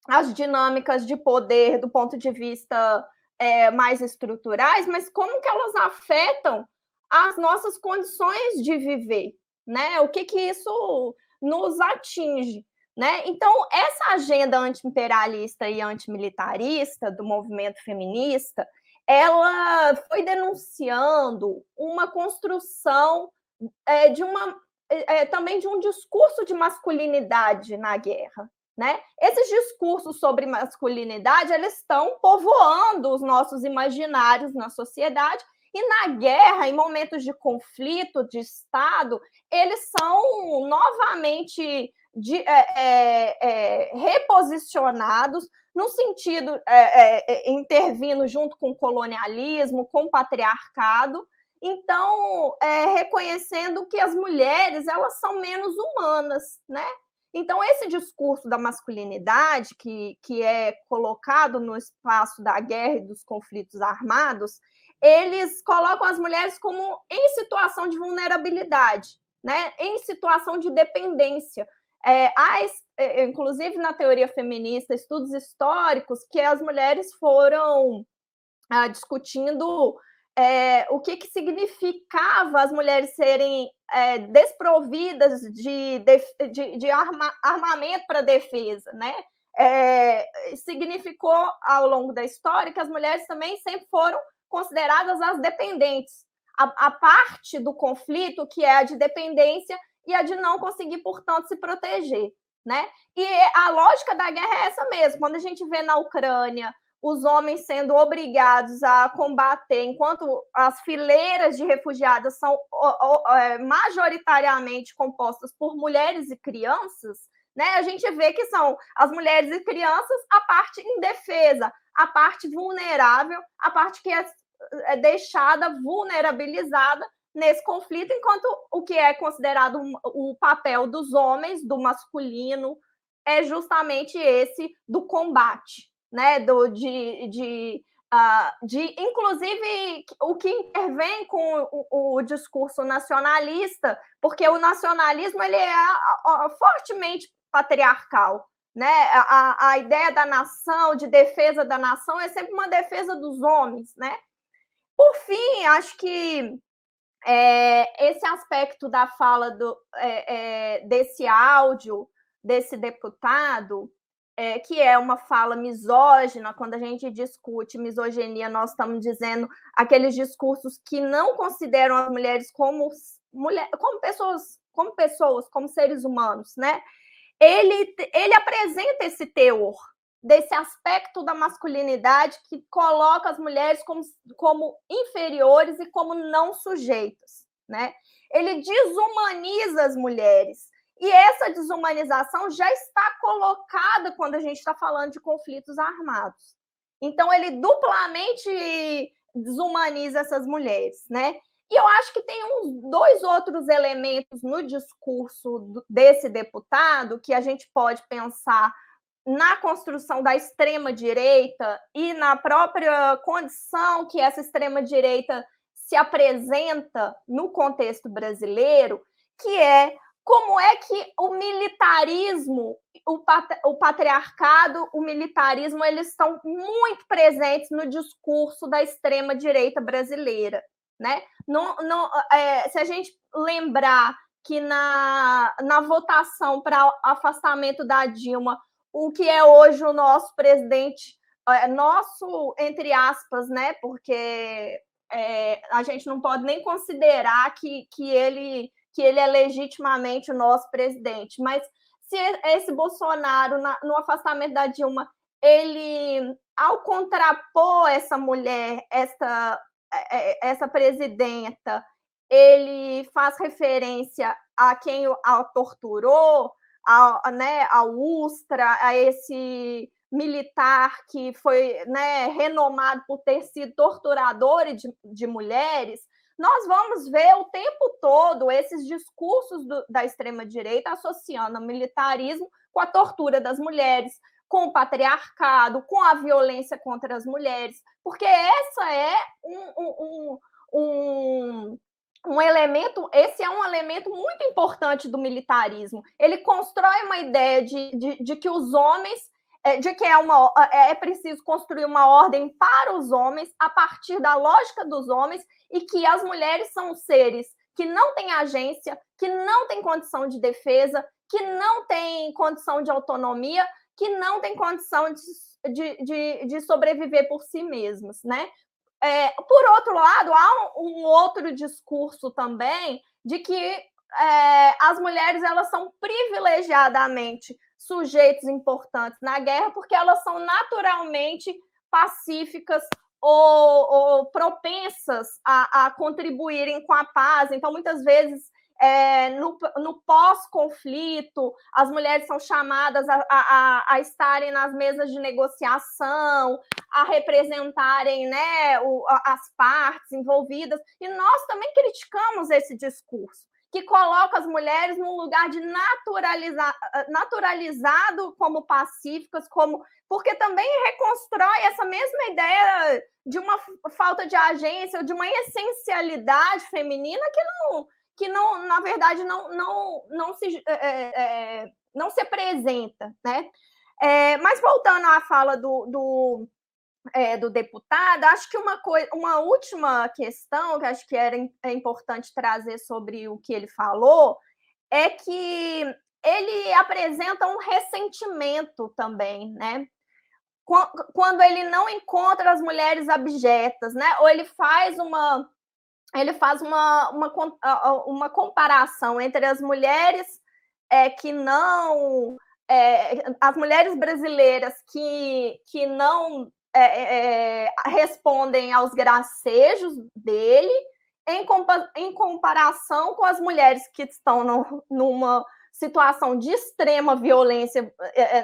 as dinâmicas de poder do ponto de vista mais estruturais, mas como que elas afetam as nossas condições de viver, né? O que isso nos atinge, né? Então, essa agenda anti-imperialista e antimilitarista do movimento feminista, ela foi denunciando uma construção também de um discurso de masculinidade na guerra, né? Esses discursos sobre masculinidade, eles estão povoando os nossos imaginários na sociedade, e na guerra, em momentos de conflito, de Estado, eles são novamente reposicionados no sentido intervindo junto com o colonialismo, com o patriarcado. Então, reconhecendo que as mulheres, elas são menos humanas, né? Então, esse discurso da masculinidade que é colocado no espaço da guerra e dos conflitos armados, eles colocam as mulheres como em situação de vulnerabilidade, né? Em situação de dependência. Inclusive, na teoria feminista, estudos históricos que as mulheres foram discutindo o que significava as mulheres serem desprovidas de armamento para defesa, né? Significou, ao longo da história, que as mulheres também sempre foram consideradas as dependentes. A parte do conflito que é a de dependência e a de não conseguir, portanto, se proteger, né? E a lógica da guerra é essa mesmo. Quando a gente vê na Ucrânia os homens sendo obrigados a combater, enquanto as fileiras de refugiadas são majoritariamente compostas por mulheres e crianças, né? A gente vê que são as mulheres e crianças a parte indefesa, a parte vulnerável, a parte que é deixada vulnerabilizada nesse conflito, enquanto o que é considerado o papel dos homens, do masculino, é justamente esse do combate, né? Inclusive, o que intervém com o discurso nacionalista, porque o nacionalismo ele é fortemente patriarcal, né? A ideia da nação, de defesa da nação, é sempre uma defesa dos homens, né? Por fim, acho que esse aspecto da fala desse áudio, desse deputado, que é uma fala misógina. Quando a gente discute misoginia, nós estamos dizendo aqueles discursos que não consideram as mulheres como pessoas, como seres humanos, né? Ele apresenta esse teor desse aspecto da masculinidade que coloca as mulheres como inferiores e como não sujeitas, né? Ele desumaniza as mulheres. E essa desumanização já está colocada quando a gente está falando de conflitos armados. Então, ele duplamente desumaniza essas mulheres, né? E eu acho que tem dois outros elementos no discurso desse deputado que a gente pode pensar na construção da extrema-direita e na própria condição que essa extrema-direita se apresenta no contexto brasileiro, que é como é que o militarismo, o patriarcado, o militarismo, eles estão muito presentes no discurso da extrema-direita brasileira, né? Se a gente lembrar que na votação para afastamento da Dilma, o que é hoje o nosso presidente, nosso, entre aspas, né? Porque a gente não pode nem considerar que ele é legitimamente o nosso presidente, mas se esse Bolsonaro, no afastamento da Dilma, ele, ao contrapor essa mulher, essa presidenta, ele faz referência a quem a torturou, ao Ustra, a esse militar que foi, né, renomado por ter sido torturador de mulheres. Nós vamos ver o tempo todo esses discursos da extrema-direita associando o militarismo com a tortura das mulheres, com o patriarcado, com a violência contra as mulheres, porque essa é um elemento, esse é um elemento muito importante do militarismo. Ele constrói uma ideia de que os homens, de que é preciso construir uma ordem para os homens a partir da lógica dos homens e que as mulheres são seres que não têm agência, que não têm condição de defesa, que não têm condição de autonomia, que não têm condição de sobreviver por si mesmas, né? Por outro lado, há um outro discurso também de que as mulheres elas são privilegiadamente sujeitos importantes na guerra porque elas são naturalmente pacíficas ou propensas a contribuírem com a paz. Então, muitas vezes, no pós-conflito, as mulheres são chamadas a estarem nas mesas de negociação, a representarem, né, as partes envolvidas. E nós também criticamos esse discurso, que coloca as mulheres num lugar de naturalizado como pacíficas, porque também reconstrói essa mesma ideia de uma falta de agência, de uma essencialidade feminina que não na verdade, não se apresenta, né? Mas voltando à fala do deputado, acho que uma última questão que acho que é importante trazer sobre o que ele falou é que ele apresenta um ressentimento também, né? Quando ele não encontra as mulheres abjetas, né? Ou ele faz uma comparação entre as mulheres que não... as mulheres brasileiras que não respondem aos gracejos dele em comparação com as mulheres que estão numa situação de extrema violência,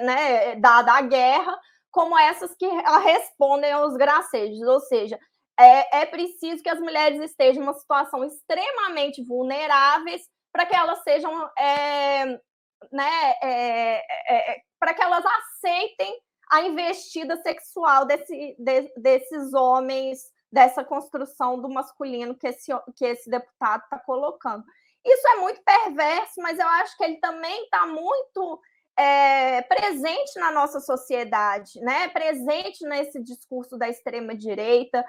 né, dada a guerra, como essas que respondem aos gracejos, ou seja, é preciso que as mulheres estejam em uma situação extremamente vulneráveis para que elas sejam, para que elas aceitem a investida sexual desses homens, dessa construção do masculino que esse deputado está colocando. Isso é muito perverso, mas eu acho que ele também está muito presente na nossa sociedade, né? Presente nesse discurso da extrema-direita,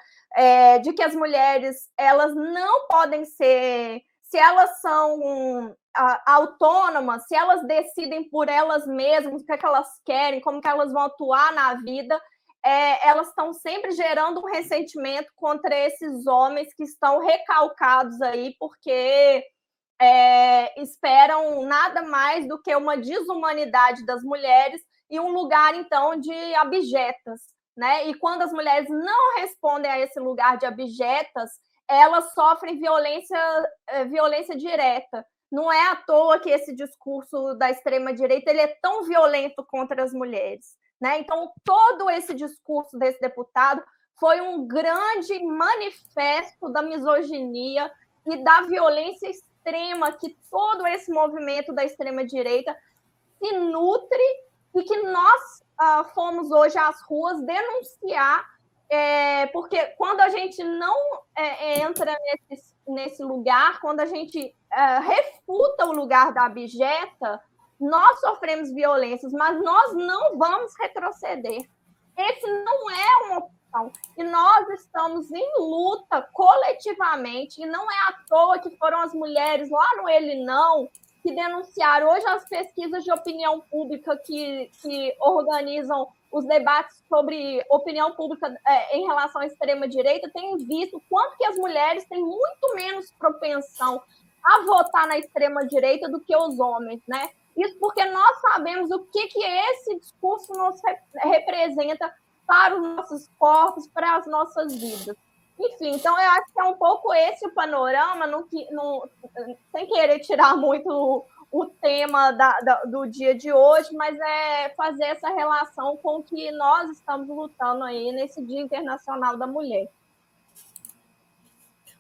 de que as mulheres elas não podem ser se elas são autônomas, se elas decidem por elas mesmas o que é que elas querem, como que elas vão atuar na vida, elas estão sempre gerando um ressentimento contra esses homens que estão recalcados aí, porque esperam nada mais do que uma desumanidade das mulheres e um lugar, então, de abjetas, né? E quando as mulheres não respondem a esse lugar de abjetas, elas sofrem violência direta. Não é à toa que esse discurso da extrema-direita ele é tão violento contra as mulheres, né? Então, todo esse discurso desse deputado foi um grande manifesto da misoginia e da violência extrema que todo esse movimento da extrema-direita se nutre e que nós fomos hoje às ruas denunciar, porque quando a gente não entra nesse lugar, quando a gente refuta o lugar da abjeta, nós sofremos violências, mas nós não vamos retroceder. Esse não é uma opção. E nós estamos em luta coletivamente, e não é à toa que foram as mulheres lá no Ele Não que denunciaram. Hoje as pesquisas de opinião pública que organizam os debates sobre opinião pública em relação à extrema-direita têm visto quanto que as mulheres têm muito menos propensão a votar na extrema-direita do que os homens, né? Isso porque nós sabemos o que esse discurso nos representa para os nossos corpos, para as nossas vidas. Enfim, então eu acho que é um pouco esse o panorama, sem querer tirar muito o tema do dia de hoje, mas é fazer essa relação com o que nós estamos lutando aí nesse Dia Internacional da Mulher.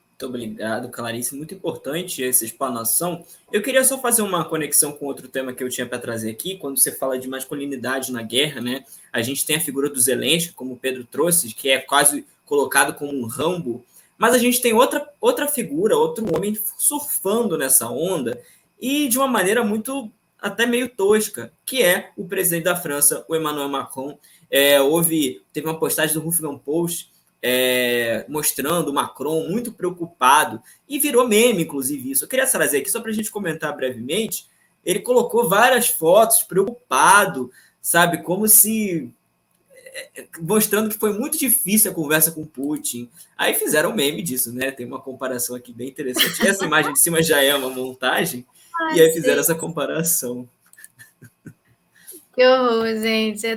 Muito obrigado, Clarice. Muito importante essa explanação. Eu queria só fazer uma conexão com outro tema que eu tinha para trazer aqui. Quando você fala de masculinidade na guerra, né? A gente tem a figura do Zelensky, como o Pedro trouxe, que é quase colocado como um Rambo. Mas a gente tem outra figura, outro homem surfando nessa onda e de uma maneira muito, até meio tosca, que é o presidente da França, o Emmanuel Macron. Teve uma postagem do Huffington Post mostrando o Macron muito preocupado, e virou meme, inclusive, isso. Eu queria trazer aqui, só para a gente comentar brevemente, ele colocou várias fotos preocupado, sabe, como se... mostrando que foi muito difícil a conversa com Putin. Aí fizeram meme disso, né? Tem uma comparação aqui bem interessante. Essa imagem de cima já é uma montagem, e aí fizeram essa comparação. Que horror, gente.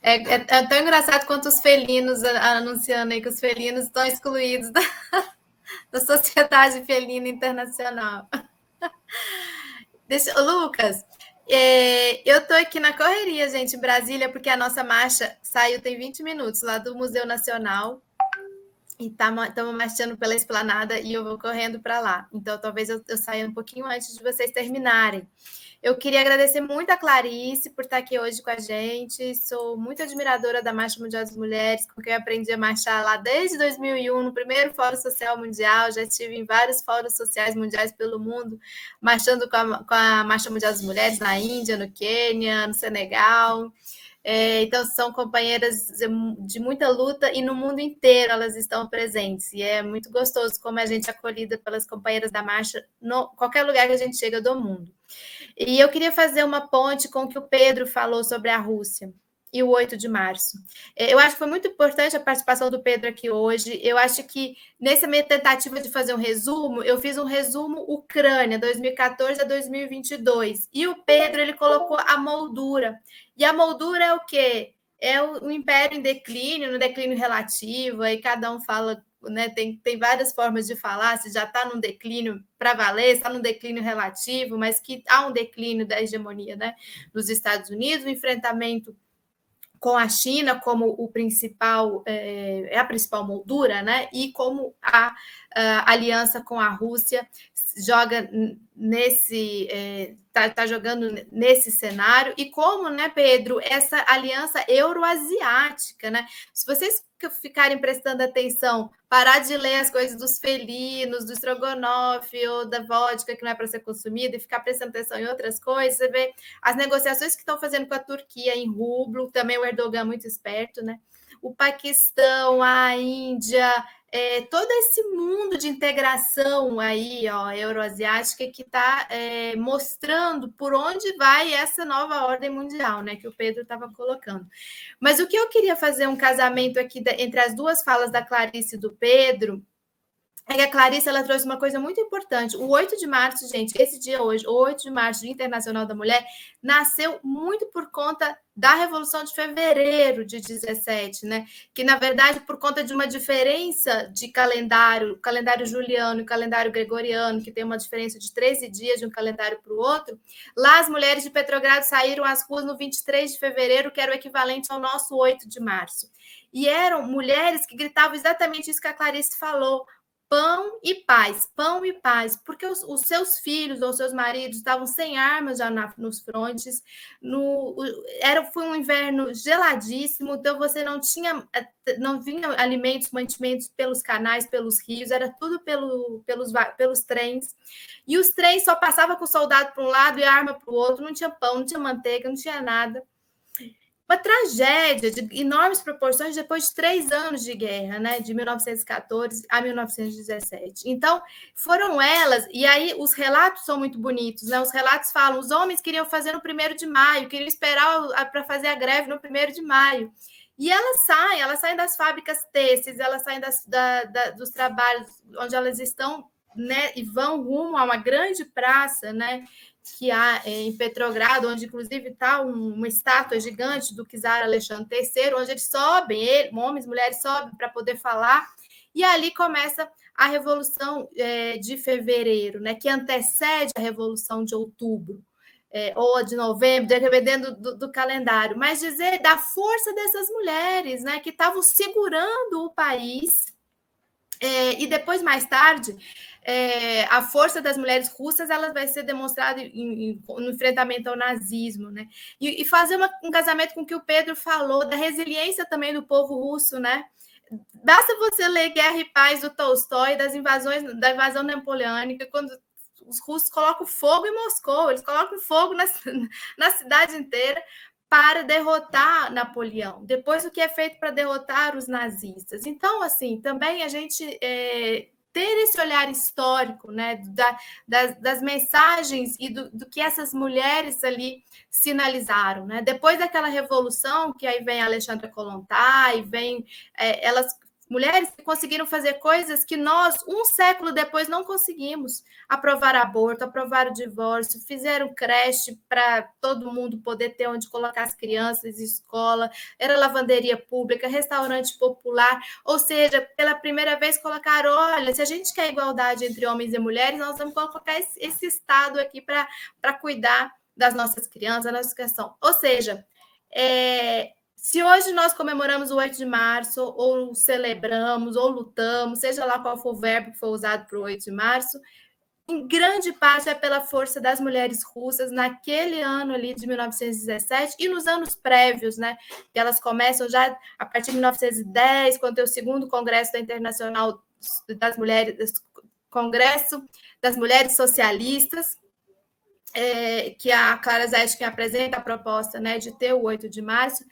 É tão engraçado quanto os felinos anunciando aí que os felinos estão excluídos da Sociedade Felina Internacional. Lucas, eu estou aqui na correria, gente, em Brasília, porque a nossa marcha saiu tem 20 minutos lá do Museu Nacional. E estamos marchando pela esplanada e eu vou correndo para lá. Então, talvez eu saia um pouquinho antes de vocês terminarem. Eu queria agradecer muito a Clarice por estar aqui hoje com a gente. Sou muito admiradora da Marcha Mundial das Mulheres, com quem eu aprendi a marchar lá desde 2001, no primeiro Fórum Social Mundial. Já estive em vários fóruns sociais mundiais pelo mundo, marchando com a Marcha Mundial das Mulheres na Índia, no Quênia, no Senegal. Então, são companheiras de muita luta e no mundo inteiro elas estão presentes. E é muito gostoso como a gente é acolhida pelas companheiras da marcha em qualquer lugar que a gente chega do mundo. E eu queria fazer uma ponte com o que o Pedro falou sobre a Rússia e o 8 de março. Eu acho que foi muito importante a participação do Pedro aqui hoje. Eu acho que nessa minha tentativa de fazer um resumo, eu fiz um resumo Ucrânia, 2014 a 2022. E o Pedro, ele colocou a moldura. E a moldura é o quê? É o império em declínio, no declínio relativo, aí cada um fala, né, tem várias formas de falar, se já está num declínio para valer, está num declínio relativo, mas que há um declínio da hegemonia, né, dos Estados Unidos, o enfrentamento com a China como a principal moldura, né? E como a aliança com a Rússia joga está jogando nesse cenário, e como, né, Pedro, essa aliança euroasiática, né? Se vocês ficarem prestando atenção, parar de ler as coisas dos felinos, do estrogonofe ou da vodka que não é para ser consumida, e ficar prestando atenção em outras coisas, você vê as negociações que estão fazendo com a Turquia em rublo, também o Erdogan muito esperto, né? O Paquistão, a Índia, todo esse mundo de integração aí, ó, euroasiática, que está mostrando por onde vai essa nova ordem mundial, né, que o Pedro estava colocando. Mas o que eu queria fazer um casamento aqui entre as duas falas da Clarice e do Pedro, é que a Clarice ela trouxe uma coisa muito importante. O 8 de março, gente, esse dia hoje, o 8 de março, Dia Internacional da Mulher, nasceu muito por conta da Revolução de Fevereiro de 17, né? Que, na verdade, por conta de uma diferença de calendário, o calendário juliano e o calendário gregoriano, que tem uma diferença de 13 dias de um calendário para o outro, lá as mulheres de Petrogrado saíram às ruas no 23 de fevereiro, que era o equivalente ao nosso 8 de março. E eram mulheres que gritavam exatamente isso que a Clarice falou: pão e paz, porque os seus filhos ou seus maridos estavam sem armas já nos frontes, foi um inverno geladíssimo, então você não vinha alimentos, mantimentos pelos canais, pelos rios, era tudo pelos trens, e os trens só passavam com o soldado para um lado e a arma para o outro, não tinha pão, não tinha manteiga, não tinha nada. Uma tragédia de enormes proporções depois de 3 anos de guerra, né? De 1914 a 1917. Então, foram elas, e aí os relatos são muito bonitos, né? Os relatos falam, os homens queriam fazer no 1º de maio, queriam esperar para fazer a greve no 1º de maio. E elas saem das fábricas têxteis, elas saem dos trabalhos onde elas estão, né? E vão rumo a uma grande praça, né? Que há em Petrogrado, onde inclusive está uma estátua gigante do czar Alexandre III, onde eles sobem, homens e mulheres sobem para poder falar, e ali começa a Revolução de Fevereiro, né, que antecede a Revolução de Outubro, ou de Novembro, dependendo do calendário, mas dizer da força dessas mulheres, né, que estavam segurando o país, e depois, mais tarde, a força das mulheres russas ela vai ser demonstrada no enfrentamento ao nazismo, né? E fazer um casamento com o que o Pedro falou, da resiliência também do povo russo, né? Basta você ler Guerra e Paz do Tolstói, da invasão napoleônica, quando os russos colocam fogo em Moscou, eles colocam fogo na cidade inteira para derrotar Napoleão, depois o que é feito para derrotar os nazistas. Então, assim, também a gente ter esse olhar histórico, né, das mensagens e do que essas mulheres ali sinalizaram, né? Depois daquela revolução, que aí vem a Alexandra Kollontai, vem mulheres que conseguiram fazer coisas que nós, um século depois, não conseguimos. Aprovar aborto, aprovar o divórcio, fizeram creche para todo mundo poder ter onde colocar as crianças, escola, era lavanderia pública, restaurante popular, ou seja, pela primeira vez colocaram, olha, se a gente quer igualdade entre homens e mulheres, nós vamos colocar esse Estado aqui para cuidar das nossas crianças, da nossa questão. Ou seja, se hoje nós comemoramos o 8 de março, ou celebramos, ou lutamos, seja lá qual for o verbo que for usado para o 8 de março, em grande parte é pela força das mulheres russas naquele ano ali de 1917 e nos anos prévios, né? Que elas começam já a partir de 1910, quando tem o segundo Congresso da Internacional das Mulheres, Congresso das Mulheres Socialistas, que a Clara Zetkin apresenta a proposta, né, de ter o 8 de março.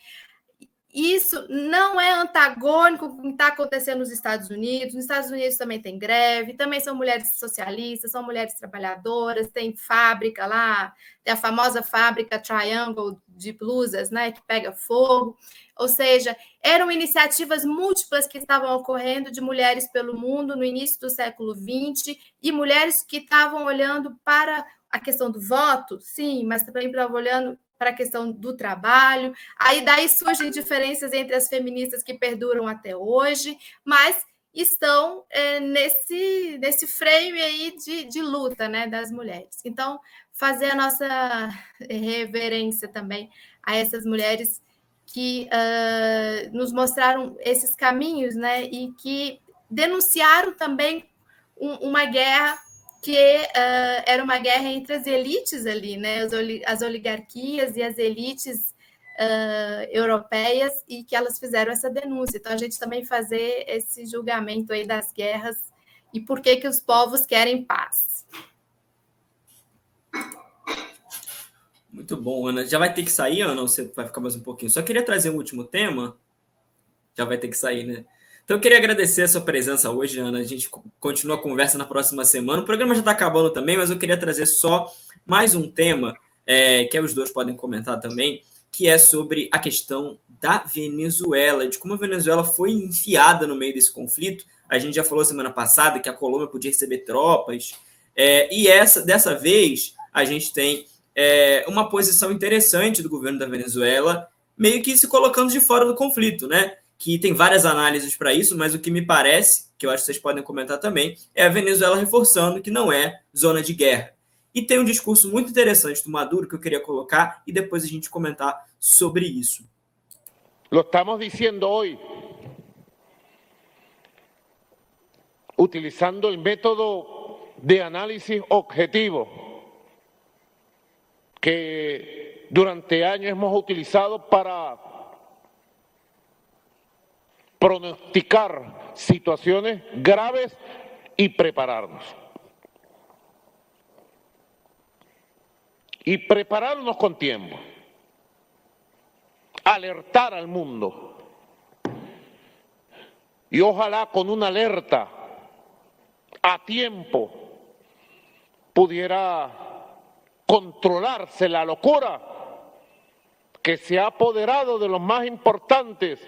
Isso não é antagônico com o que está acontecendo nos Estados Unidos. Nos Estados Unidos também tem greve, também são mulheres socialistas, são mulheres trabalhadoras, tem fábrica lá, tem a famosa fábrica Triangle de blusas, né, que pega fogo. Ou seja, eram iniciativas múltiplas que estavam ocorrendo de mulheres pelo mundo no início do século XX, e mulheres que estavam olhando para a questão do voto, sim, mas também estavam olhando para a questão do trabalho. Aí daí surgem diferenças entre as feministas que perduram até hoje, mas estão nesse frame aí de luta, né, das mulheres. Então, fazer a nossa reverência também a essas mulheres que nos mostraram esses caminhos, né, e que denunciaram também uma guerra que era uma guerra entre as elites ali, né? As oligarquias e as elites europeias, e que elas fizeram essa denúncia. Então, a gente também fazer esse julgamento aí das guerras e por que os povos querem paz. Muito bom, Ana. Já vai ter que sair, Ana, ou você vai ficar mais um pouquinho? Só queria trazer um último tema. Já vai ter que sair, né? Então, eu queria agradecer a sua presença hoje, Ana. A gente continua a conversa na próxima semana. O programa já está acabando também, mas eu queria trazer só mais um tema, que os dois podem comentar também, que é sobre a questão da Venezuela, de como a Venezuela foi enfiada no meio desse conflito. A gente já falou semana passada que a Colômbia podia receber tropas, e dessa vez a gente tem uma posição interessante do governo da Venezuela, meio que se colocando de fora do conflito, né? Que tem várias análises para isso, mas o que me parece, que eu acho que vocês podem comentar também, é a Venezuela reforçando que não é zona de guerra. E tem um discurso muito interessante do Maduro que eu queria colocar e depois a gente comentar sobre isso. Lo estamos diciendo hoy, utilizando el método de análisis objetivo que durante años hemos utilizado para pronosticar situaciones graves y prepararnos. Y prepararnos con tiempo. Alertar al mundo. Y ojalá con una alerta a tiempo pudiera controlarse la locura que se ha apoderado de los más importantes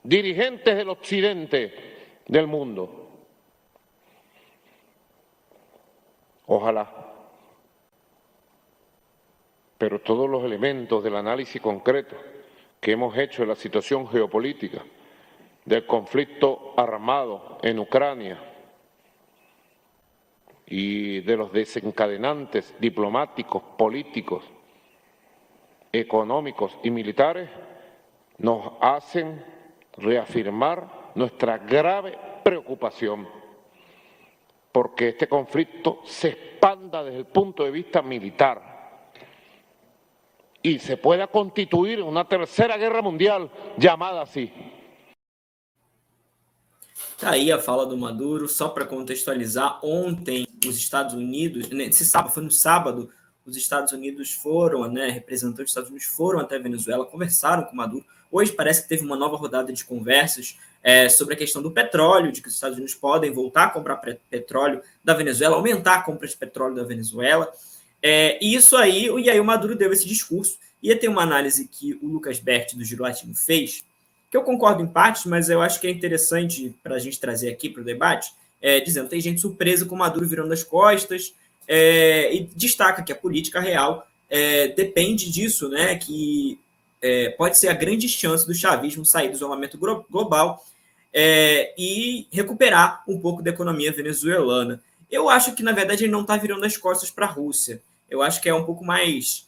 dirigentes del occidente del mundo. Ojalá. Pero todos los elementos del análisis concreto que hemos hecho de la situación geopolítica, del conflicto armado en Ucrania y de los desencadenantes diplomáticos, políticos, económicos y militares, nos hacen reafirmar nuestra grave preocupación porque este conflicto se expanda desde el punto de vista militar y se pueda constituir en una tercera guerra mundial llamada así. Tá aí a fala do Maduro, só para contextualizar, ontem os Estados Unidos, foi no sábado, os Estados Unidos foram, representantes dos Estados Unidos foram até a Venezuela, conversaram com o Maduro. Hoje parece que teve uma nova rodada de conversas sobre a questão do petróleo, de que os Estados Unidos podem voltar a comprar petróleo da Venezuela, aumentar a compra de petróleo da Venezuela. E isso aí, e aí o Maduro deu esse discurso. Ia ter uma análise que o Lucas Berti, do Giro Latino, fez, que eu concordo em partes, mas eu acho que é interessante para a gente trazer aqui para o debate, dizendo que tem gente surpresa com o Maduro virando as costas, e destaca que a política real depende disso, né, que pode ser a grande chance do chavismo sair do isolamento global e recuperar um pouco da economia venezuelana. Eu acho que, na verdade, ele não está virando as costas para a Rússia. Eu acho que é um pouco mais...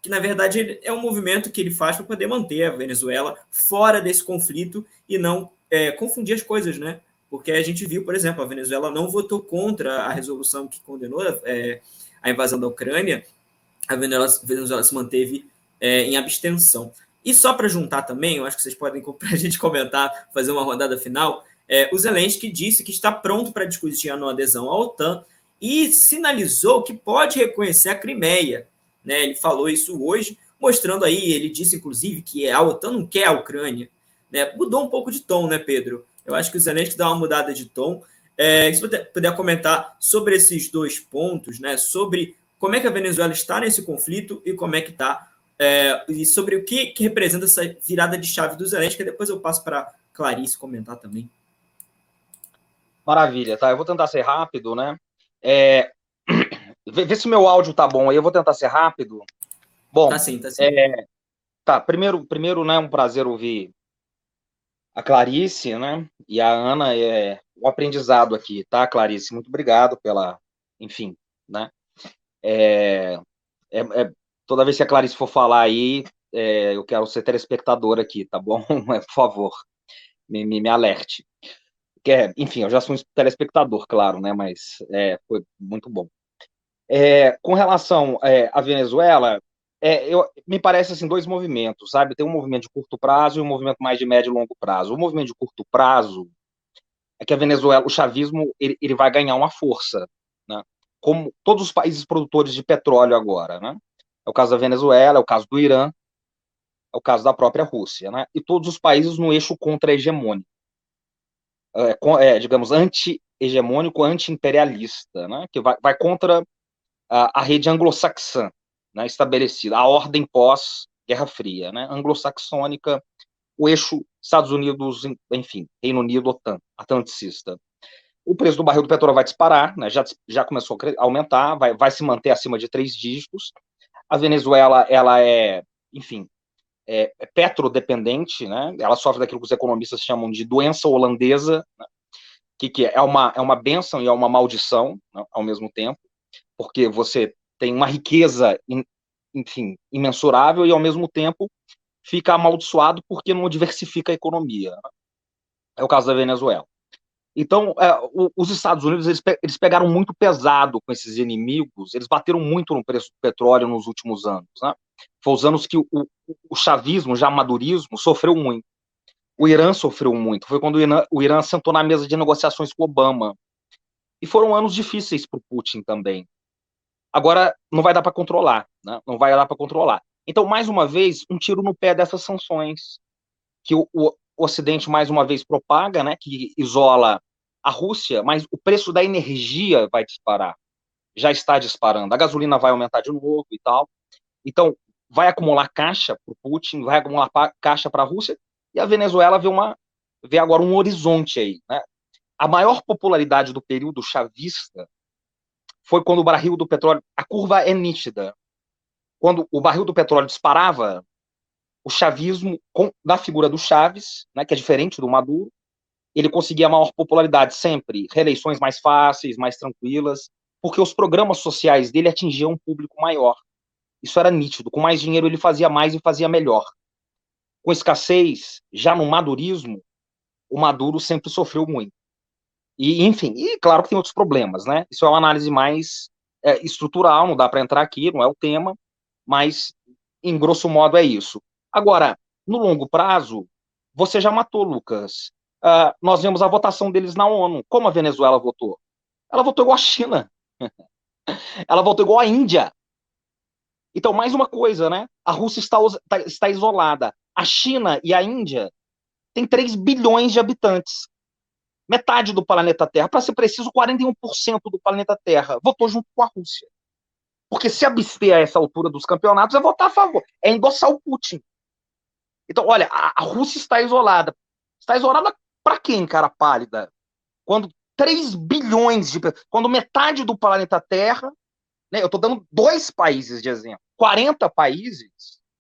que, na verdade, é um movimento que ele faz para poder manter a Venezuela fora desse conflito e não confundir as coisas, né? Porque a gente viu, por exemplo, a Venezuela não votou contra a resolução que condenou a invasão da Ucrânia, a Venezuela se manteve em abstenção. E só para juntar também, eu acho que vocês podem, para a gente comentar, fazer uma rodada final, o Zelensky disse que está pronto para discutir a não adesão à OTAN e sinalizou que pode reconhecer a Crimeia. Né? Ele falou isso hoje, mostrando aí, ele disse, inclusive, que a OTAN não quer a Ucrânia. Né? Mudou um pouco de tom, né, Pedro? Eu acho que o Zelensky dá uma mudada de tom. Se você puder comentar sobre esses dois pontos, né, sobre como é que a Venezuela está nesse conflito e como é que está, e sobre o que representa essa virada de chave do Zelensky, depois eu passo para Clarice comentar também. Maravilha, tá? Eu vou tentar ser rápido, né? Vê se o meu áudio tá bom aí, eu vou tentar ser rápido. Bom, tá sim. Primeiro, né, um prazer ouvir a Clarice, né, e a Ana, o aprendizado aqui, tá, Clarice? Muito obrigado pela, enfim, né, toda vez que a Clarice for falar aí, eu quero ser telespectador aqui, tá bom? Por favor, me alerte. Enfim, eu já sou um telespectador, claro, né, mas foi muito bom. Com relação à Venezuela, me parece assim, dois movimentos, sabe? Tem um movimento de curto prazo e um movimento mais de médio e longo prazo. O movimento de curto prazo é que a Venezuela, o chavismo, ele vai ganhar uma força, né? Como todos os países produtores de petróleo agora, né? É o caso da Venezuela, é o caso do Irã, é o caso da própria Rússia, né? E todos os países no eixo contra-hegemônico. digamos, anti-hegemônico, anti-imperialista, né, que vai contra a rede anglo-saxã, né, estabelecida, a ordem pós-Guerra Fria, né, anglo-saxônica, o eixo Estados Unidos, enfim, Reino Unido, OTAN, atlanticista. O preço do barril do petróleo vai disparar, né, já começou a aumentar, vai se manter acima de 3 dígitos. A Venezuela, ela enfim, petrodependente, né, ela sofre daquilo que os economistas chamam de doença holandesa, né, que é uma bênção e é uma maldição, né, ao mesmo tempo, porque você tem uma riqueza, enfim, imensurável e, ao mesmo tempo, fica amaldiçoado porque não diversifica a economia. Né? É o caso da Venezuela. Então, os Estados Unidos, eles pegaram muito pesado com esses inimigos, eles bateram muito no preço do petróleo nos últimos anos. Né? Foi os anos que o chavismo, já madurismo, sofreu muito. O Irã sofreu muito. Foi quando o Irã sentou na mesa de negociações com Obama. E foram anos difíceis para o Putin também. Agora, não vai dar para controlar. Né? Não vai dar para controlar. Então, mais uma vez, um tiro no pé dessas sanções que o Ocidente, mais uma vez, propaga, né, que isola a Rússia, mas o preço da energia vai disparar. Já está disparando. A gasolina vai aumentar de novo e tal. Então, vai acumular caixa para o Putin, vai acumular caixa para a Rússia, e a Venezuela vê agora um horizonte aí. Né? A maior popularidade do período chavista foi quando o barril do petróleo... A curva é nítida. Quando o barril do petróleo disparava, o chavismo, da figura do Chaves, né, que é diferente do Maduro, ele conseguia maior popularidade sempre, reeleições mais fáceis, mais tranquilas, porque os programas sociais dele atingiam um público maior. Isso era nítido. Com mais dinheiro ele fazia mais e fazia melhor. Com escassez, já no madurismo, o Maduro sempre sofreu muito. E, enfim, e claro que tem outros problemas, né? Isso é uma análise mais estrutural, não dá para entrar aqui, não é o tema, mas, em grosso modo, é isso. Agora, no longo prazo, você já matou, Lucas. Nós vemos a votação deles na ONU. Como a Venezuela votou? Ela votou igual a China. Ela votou igual a Índia. Então, mais uma coisa, né? A Rússia está isolada. A China e a Índia têm 3 bilhões de habitantes. Metade do planeta Terra, para ser preciso, 41% do planeta Terra votou junto com a Rússia. Porque se abster a essa altura dos campeonatos é votar a favor, é endossar o Putin. Então, olha, a Rússia está isolada. Está isolada para quem, cara pálida? Quando 3 bilhões de pessoas, quando metade do planeta Terra, né, eu estou dando 2 países de exemplo, 40 países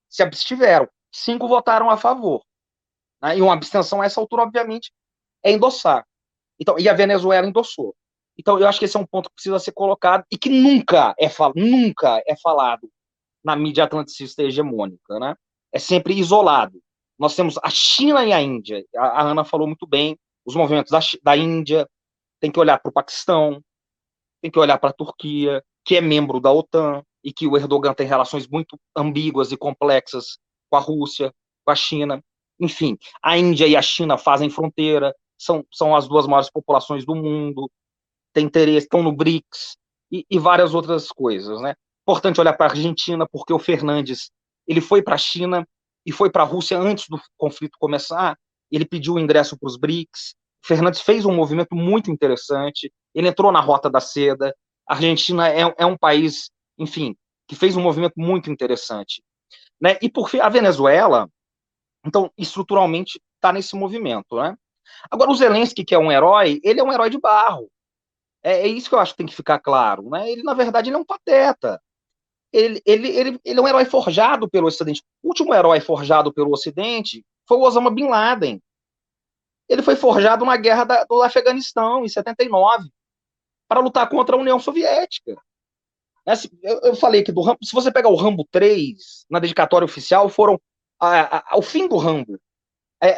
se abstiveram, 5 votaram a favor. Né, e uma abstenção a essa altura, obviamente, é endossar. Então, e a Venezuela endossou. Então, eu acho que esse é um ponto que precisa ser colocado e que nunca é falado na mídia atlanticista hegemônica, né? É sempre isolado. Nós temos a China e a Índia. A Ana falou muito bem, os movimentos da Índia, tem que olhar para o Paquistão, tem que olhar para a Turquia, que é membro da OTAN, e que o Erdogan tem relações muito ambíguas e complexas com a Rússia, com a China. Enfim, a Índia e a China fazem fronteira, são as 2 maiores populações do mundo, tem interesse, estão no BRICS, e várias outras coisas, né? Importante olhar para a Argentina, porque o Fernandes, ele foi para a China e foi para a Rússia antes do conflito começar, ele pediu o ingresso para os BRICS, o Fernandes fez um movimento muito interessante, ele entrou na Rota da Seda, a Argentina é um país, enfim, que fez um movimento muito interessante. Né? E por fim, a Venezuela, então, estruturalmente, está nesse movimento, né? Agora, o Zelensky, que é um herói, ele é um herói de barro. É isso que eu acho que tem que ficar claro. Né? Ele, na verdade, ele é um pateta. Ele é um herói forjado pelo Ocidente. O último herói forjado pelo Ocidente foi o Osama Bin Laden. Ele foi forjado na guerra do Afeganistão, em 79, para lutar contra a União Soviética. Eu falei aqui do Rambo. Se você pegar o Rambo 3, na dedicatória oficial, foram ao fim do Rambo.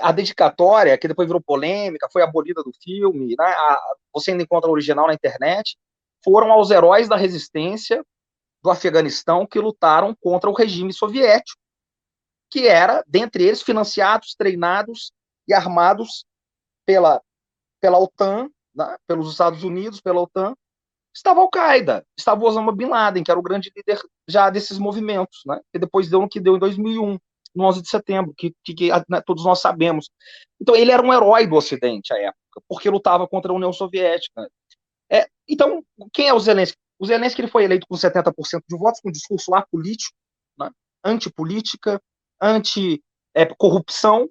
A dedicatória, que depois virou polêmica, foi abolida do filme, né? Você ainda encontra o original na internet, foram aos heróis da resistência do Afeganistão que lutaram contra o regime soviético, que era, dentre eles, financiados, treinados e armados pela OTAN, né? Pelos Estados Unidos, pela OTAN. Estava a Al-Qaeda, estava o Osama Bin Laden, que era o grande líder já desses movimentos, né? Que depois deu no que deu em 2001. no 11 de setembro, que né, todos nós sabemos. Então, ele era um herói do Ocidente à época, porque lutava contra a União Soviética. Então, quem é o Zelensky? O Zelensky ele foi eleito com 70% de votos, com um discurso apolítico, né, antipolítica, anti-corrupção,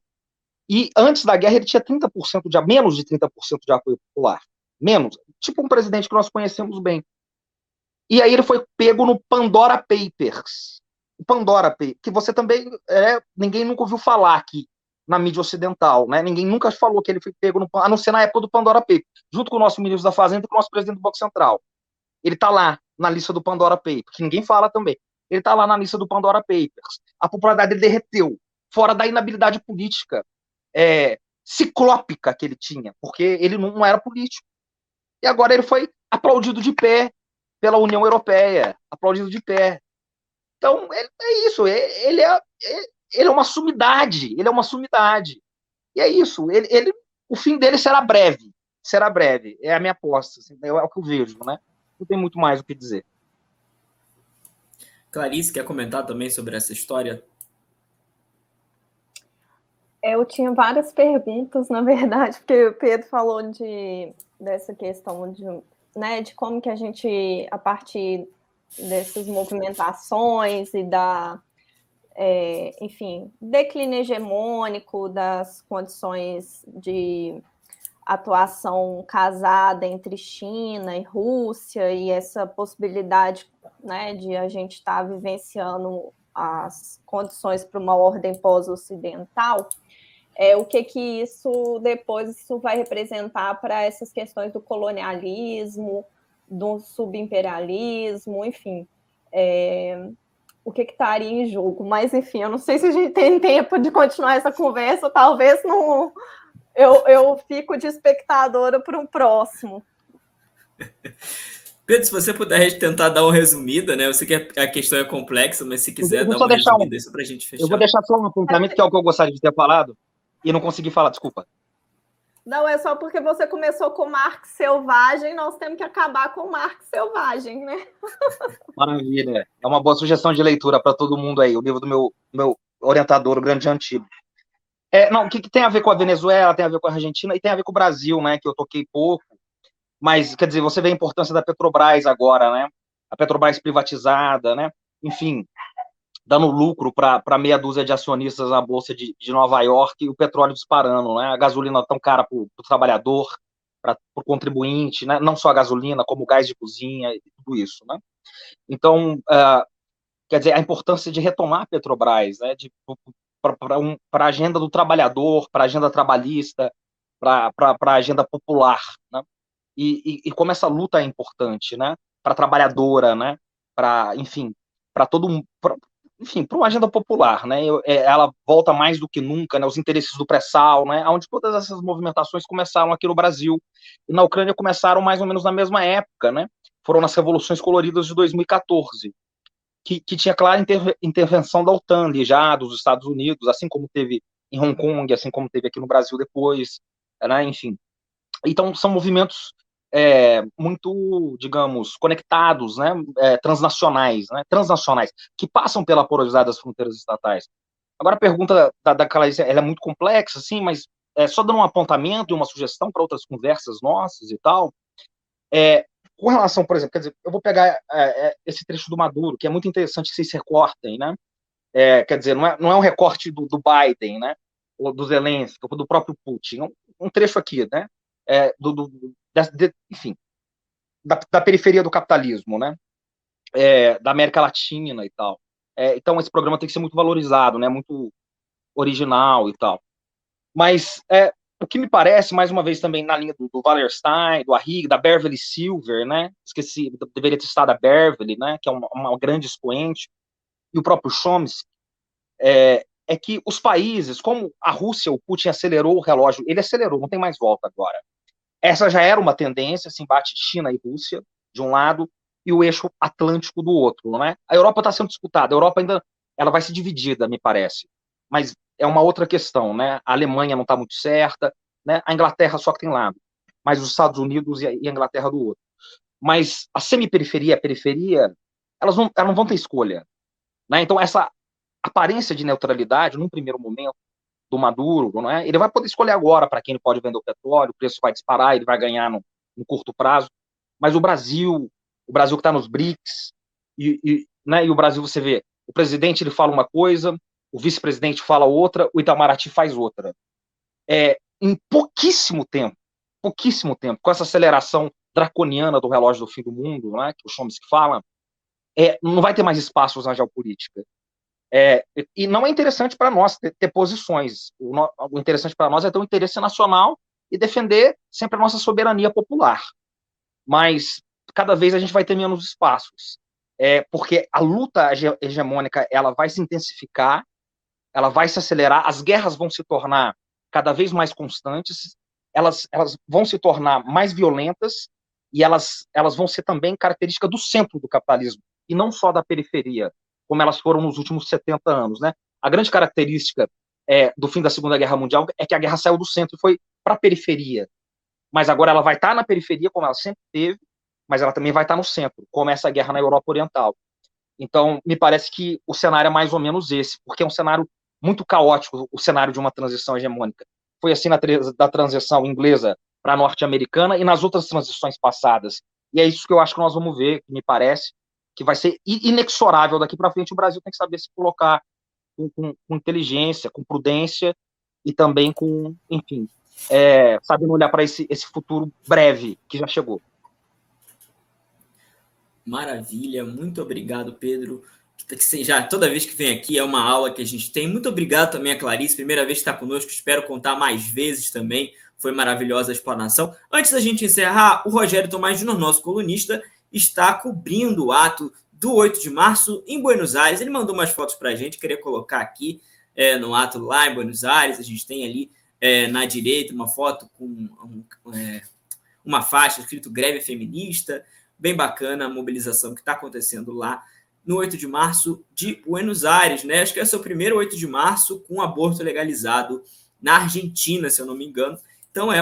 e antes da guerra ele tinha 30% menos de 30% de apoio popular. Menos. Tipo um presidente que nós conhecemos bem. E aí ele foi pego no Pandora Papers. O Pandora Papers, que você também... ninguém nunca ouviu falar aqui na mídia ocidental, né? Ninguém nunca falou que ele foi pego, a não ser na época do Pandora Papers, junto com o nosso ministro da Fazenda e com o nosso presidente do Banco Central. Ele está lá na lista do Pandora Papers, que ninguém fala também. Ele está lá na lista do Pandora Papers. A popularidade dele derreteu, fora da inabilidade política ciclópica que ele tinha, porque ele não era político. E agora ele foi aplaudido de pé pela União Europeia, aplaudido de pé. Então, é isso, ele é uma sumidade, E é isso, o fim dele será breve, é a minha aposta, assim, é o que eu vejo, né? Não tem muito mais o que dizer. Clarice, quer comentar também sobre essa história? Eu tinha várias perguntas, na verdade, porque o Pedro falou dessa questão de como que a gente, a partir dessas movimentações e declínio hegemônico das condições de atuação casada entre China e Rússia e essa possibilidade, né, de a gente estar vivenciando as condições para uma ordem pós-ocidental, o que isso depois vai representar para essas questões do colonialismo, do subimperialismo, enfim, o que estaria em jogo. Mas, enfim, eu não sei se a gente tem tempo de continuar essa conversa, talvez não... Eu fico de espectadora para um próximo. Pedro, se você puder tentar dar uma resumida, né? Eu sei que a questão é complexa, mas se quiser dar uma resumida, isso para a gente fechar. Eu vou deixar só um apontamento, que é o que eu gostaria de ter falado, e não consegui falar, desculpa. Não, é só porque você começou com Marx Selvagem, nós temos que acabar com Marx Selvagem, né? Maravilha. É uma boa sugestão de leitura para todo mundo aí, o livro do meu orientador, o grande Antigo. O que tem a ver com a Venezuela, tem a ver com a Argentina e tem a ver com o Brasil, né, que eu toquei pouco, mas, quer dizer, você vê a importância da Petrobras agora, né, a Petrobras privatizada, né, enfim, dando lucro para meia dúzia de acionistas na Bolsa de Nova York e o petróleo disparando, né, a gasolina tão cara para o trabalhador, para o contribuinte, né, não só a gasolina, como o gás de cozinha e tudo isso, né. Então, quer dizer, a importância de retomar a Petrobras, né, para a agenda do trabalhador, para a agenda trabalhista, para a agenda popular, né? E como essa luta é importante, né? Para a trabalhadora, né? Para, enfim, para todo mundo, enfim, para uma agenda popular, né? Ela volta mais do que nunca, né? Os interesses do pré-sal, né? Onde todas essas movimentações começaram aqui no Brasil e na Ucrânia começaram mais ou menos na mesma época, né? Foram nas revoluções coloridas de 2014. Que tinha clara intervenção da OTAN ali já, dos Estados Unidos, assim como teve em Hong Kong, assim como teve aqui no Brasil depois, né, enfim. Então, são movimentos muito, digamos, conectados, né, transnacionais, que passam pela porosidade das fronteiras estatais. Agora, a pergunta da Clarice, ela é muito complexa, assim, mas só dando um apontamento e uma sugestão para outras conversas nossas e tal, com relação, por exemplo, quer dizer, eu vou pegar esse trecho do Maduro, que é muito interessante que vocês recortem, né? Quer dizer, não é um recorte do Biden, né? Ou do Zelensky, ou do próprio Putin. Um trecho aqui, né? Enfim, da periferia do capitalismo, né? Da América Latina e tal. Então, esse programa tem que ser muito valorizado, né? Muito original e tal. Mas o que me parece, mais uma vez, também na linha do Wallerstein, do Arrighi, da Beverly Silver, né? Esqueci, deveria ter estado a Beverly, né? Que é uma grande expoente, e o próprio Chomsky, é que os países, como a Rússia, o Putin acelerou o relógio, ele acelerou, não tem mais volta agora. Essa já era uma tendência, esse embate China e Rússia, de um lado, e o eixo atlântico do outro, não é? A Europa está sendo disputada, a Europa ainda ela vai ser dividida, me parece, mas é uma outra questão, né? A Alemanha não está muito certa, né? A Inglaterra só que tem lado, mas os Estados Unidos e a Inglaterra do outro. Mas a semiperiferia, a periferia, elas não vão ter escolha, né? Então aparência de neutralidade, num primeiro momento, do Maduro, não é? Ele vai poder escolher agora para quem ele pode vender o petróleo, o preço vai disparar, ele vai ganhar no curto prazo. Mas o Brasil que está nos BRICS, né, e o Brasil, você vê, o presidente ele fala uma coisa, o vice-presidente fala outra, o Itamaraty faz outra. Em pouquíssimo tempo, com essa aceleração draconiana do relógio do fim do mundo, né, que o Chomsky fala, não vai ter mais espaços na geopolítica. E não é interessante para nós ter posições. O interessante para nós é ter um interesse nacional e defender sempre a nossa soberania popular. Mas cada vez a gente vai ter menos espaços. Porque a luta hegemônica ela vai se intensificar, ela vai se acelerar, as guerras vão se tornar cada vez mais constantes, elas vão se tornar mais violentas e elas vão ser também característica do centro do capitalismo, e não só da periferia, como elas foram nos últimos 70 anos. Né? A grande característica do fim da Segunda Guerra Mundial é que a guerra saiu do centro e foi para a periferia. Mas agora ela vai estar na periferia, como ela sempre teve, mas ela também vai estar no centro, como essa guerra na Europa Oriental. Então, me parece que o cenário é mais ou menos esse, porque é um cenário muito caótico, o cenário de uma transição hegemônica. Foi assim da transição inglesa para a norte-americana e nas outras transições passadas. E é isso que eu acho que nós vamos ver, que me parece, que vai ser inexorável daqui para frente. O Brasil tem que saber se colocar com inteligência, com prudência e também com, enfim, sabendo olhar para esse futuro breve que já chegou. Maravilha, muito obrigado, Pedro. Já toda vez que vem aqui é uma aula que a gente tem. Muito obrigado também a Clarice, primeira vez que está conosco, espero contar mais vezes também. Foi maravilhosa a explanação. Antes da gente encerrar, o Rogério Tomás Júnior, nosso colunista, está cobrindo o ato do 8 de março em Buenos Aires. Ele mandou umas fotos para a gente, queria colocar aqui no ato lá em Buenos Aires. A gente tem ali na direita uma foto com uma faixa escrito greve feminista. Bem bacana a mobilização que está acontecendo lá no 8 de março de Buenos Aires, né? Acho que esse é o primeiro 8 de março com aborto legalizado na Argentina, se eu não me engano. Então é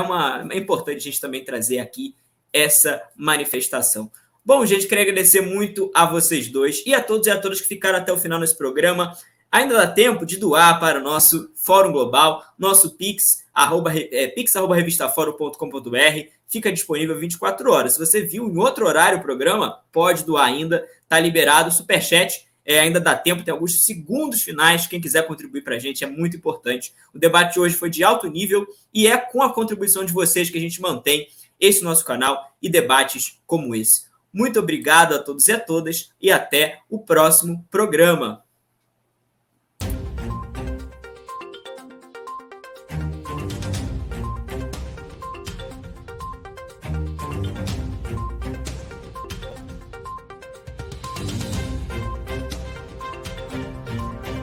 importante a gente também trazer aqui essa manifestação. Bom, gente, queria agradecer muito a vocês dois e a todos e a todas que ficaram até o final nesse programa. Ainda dá tempo de doar para o nosso Fórum Global, nosso Pix, pix@revistaforum.com.br, fica disponível 24 horas. Se você viu em outro horário o programa, pode doar ainda, está liberado. O Superchat ainda dá tempo, tem alguns segundos finais, quem quiser contribuir para a gente é muito importante. O debate de hoje foi de alto nível e é com a contribuição de vocês que a gente mantém esse nosso canal e debates como esse. Muito obrigado a todos e a todas e até o próximo programa.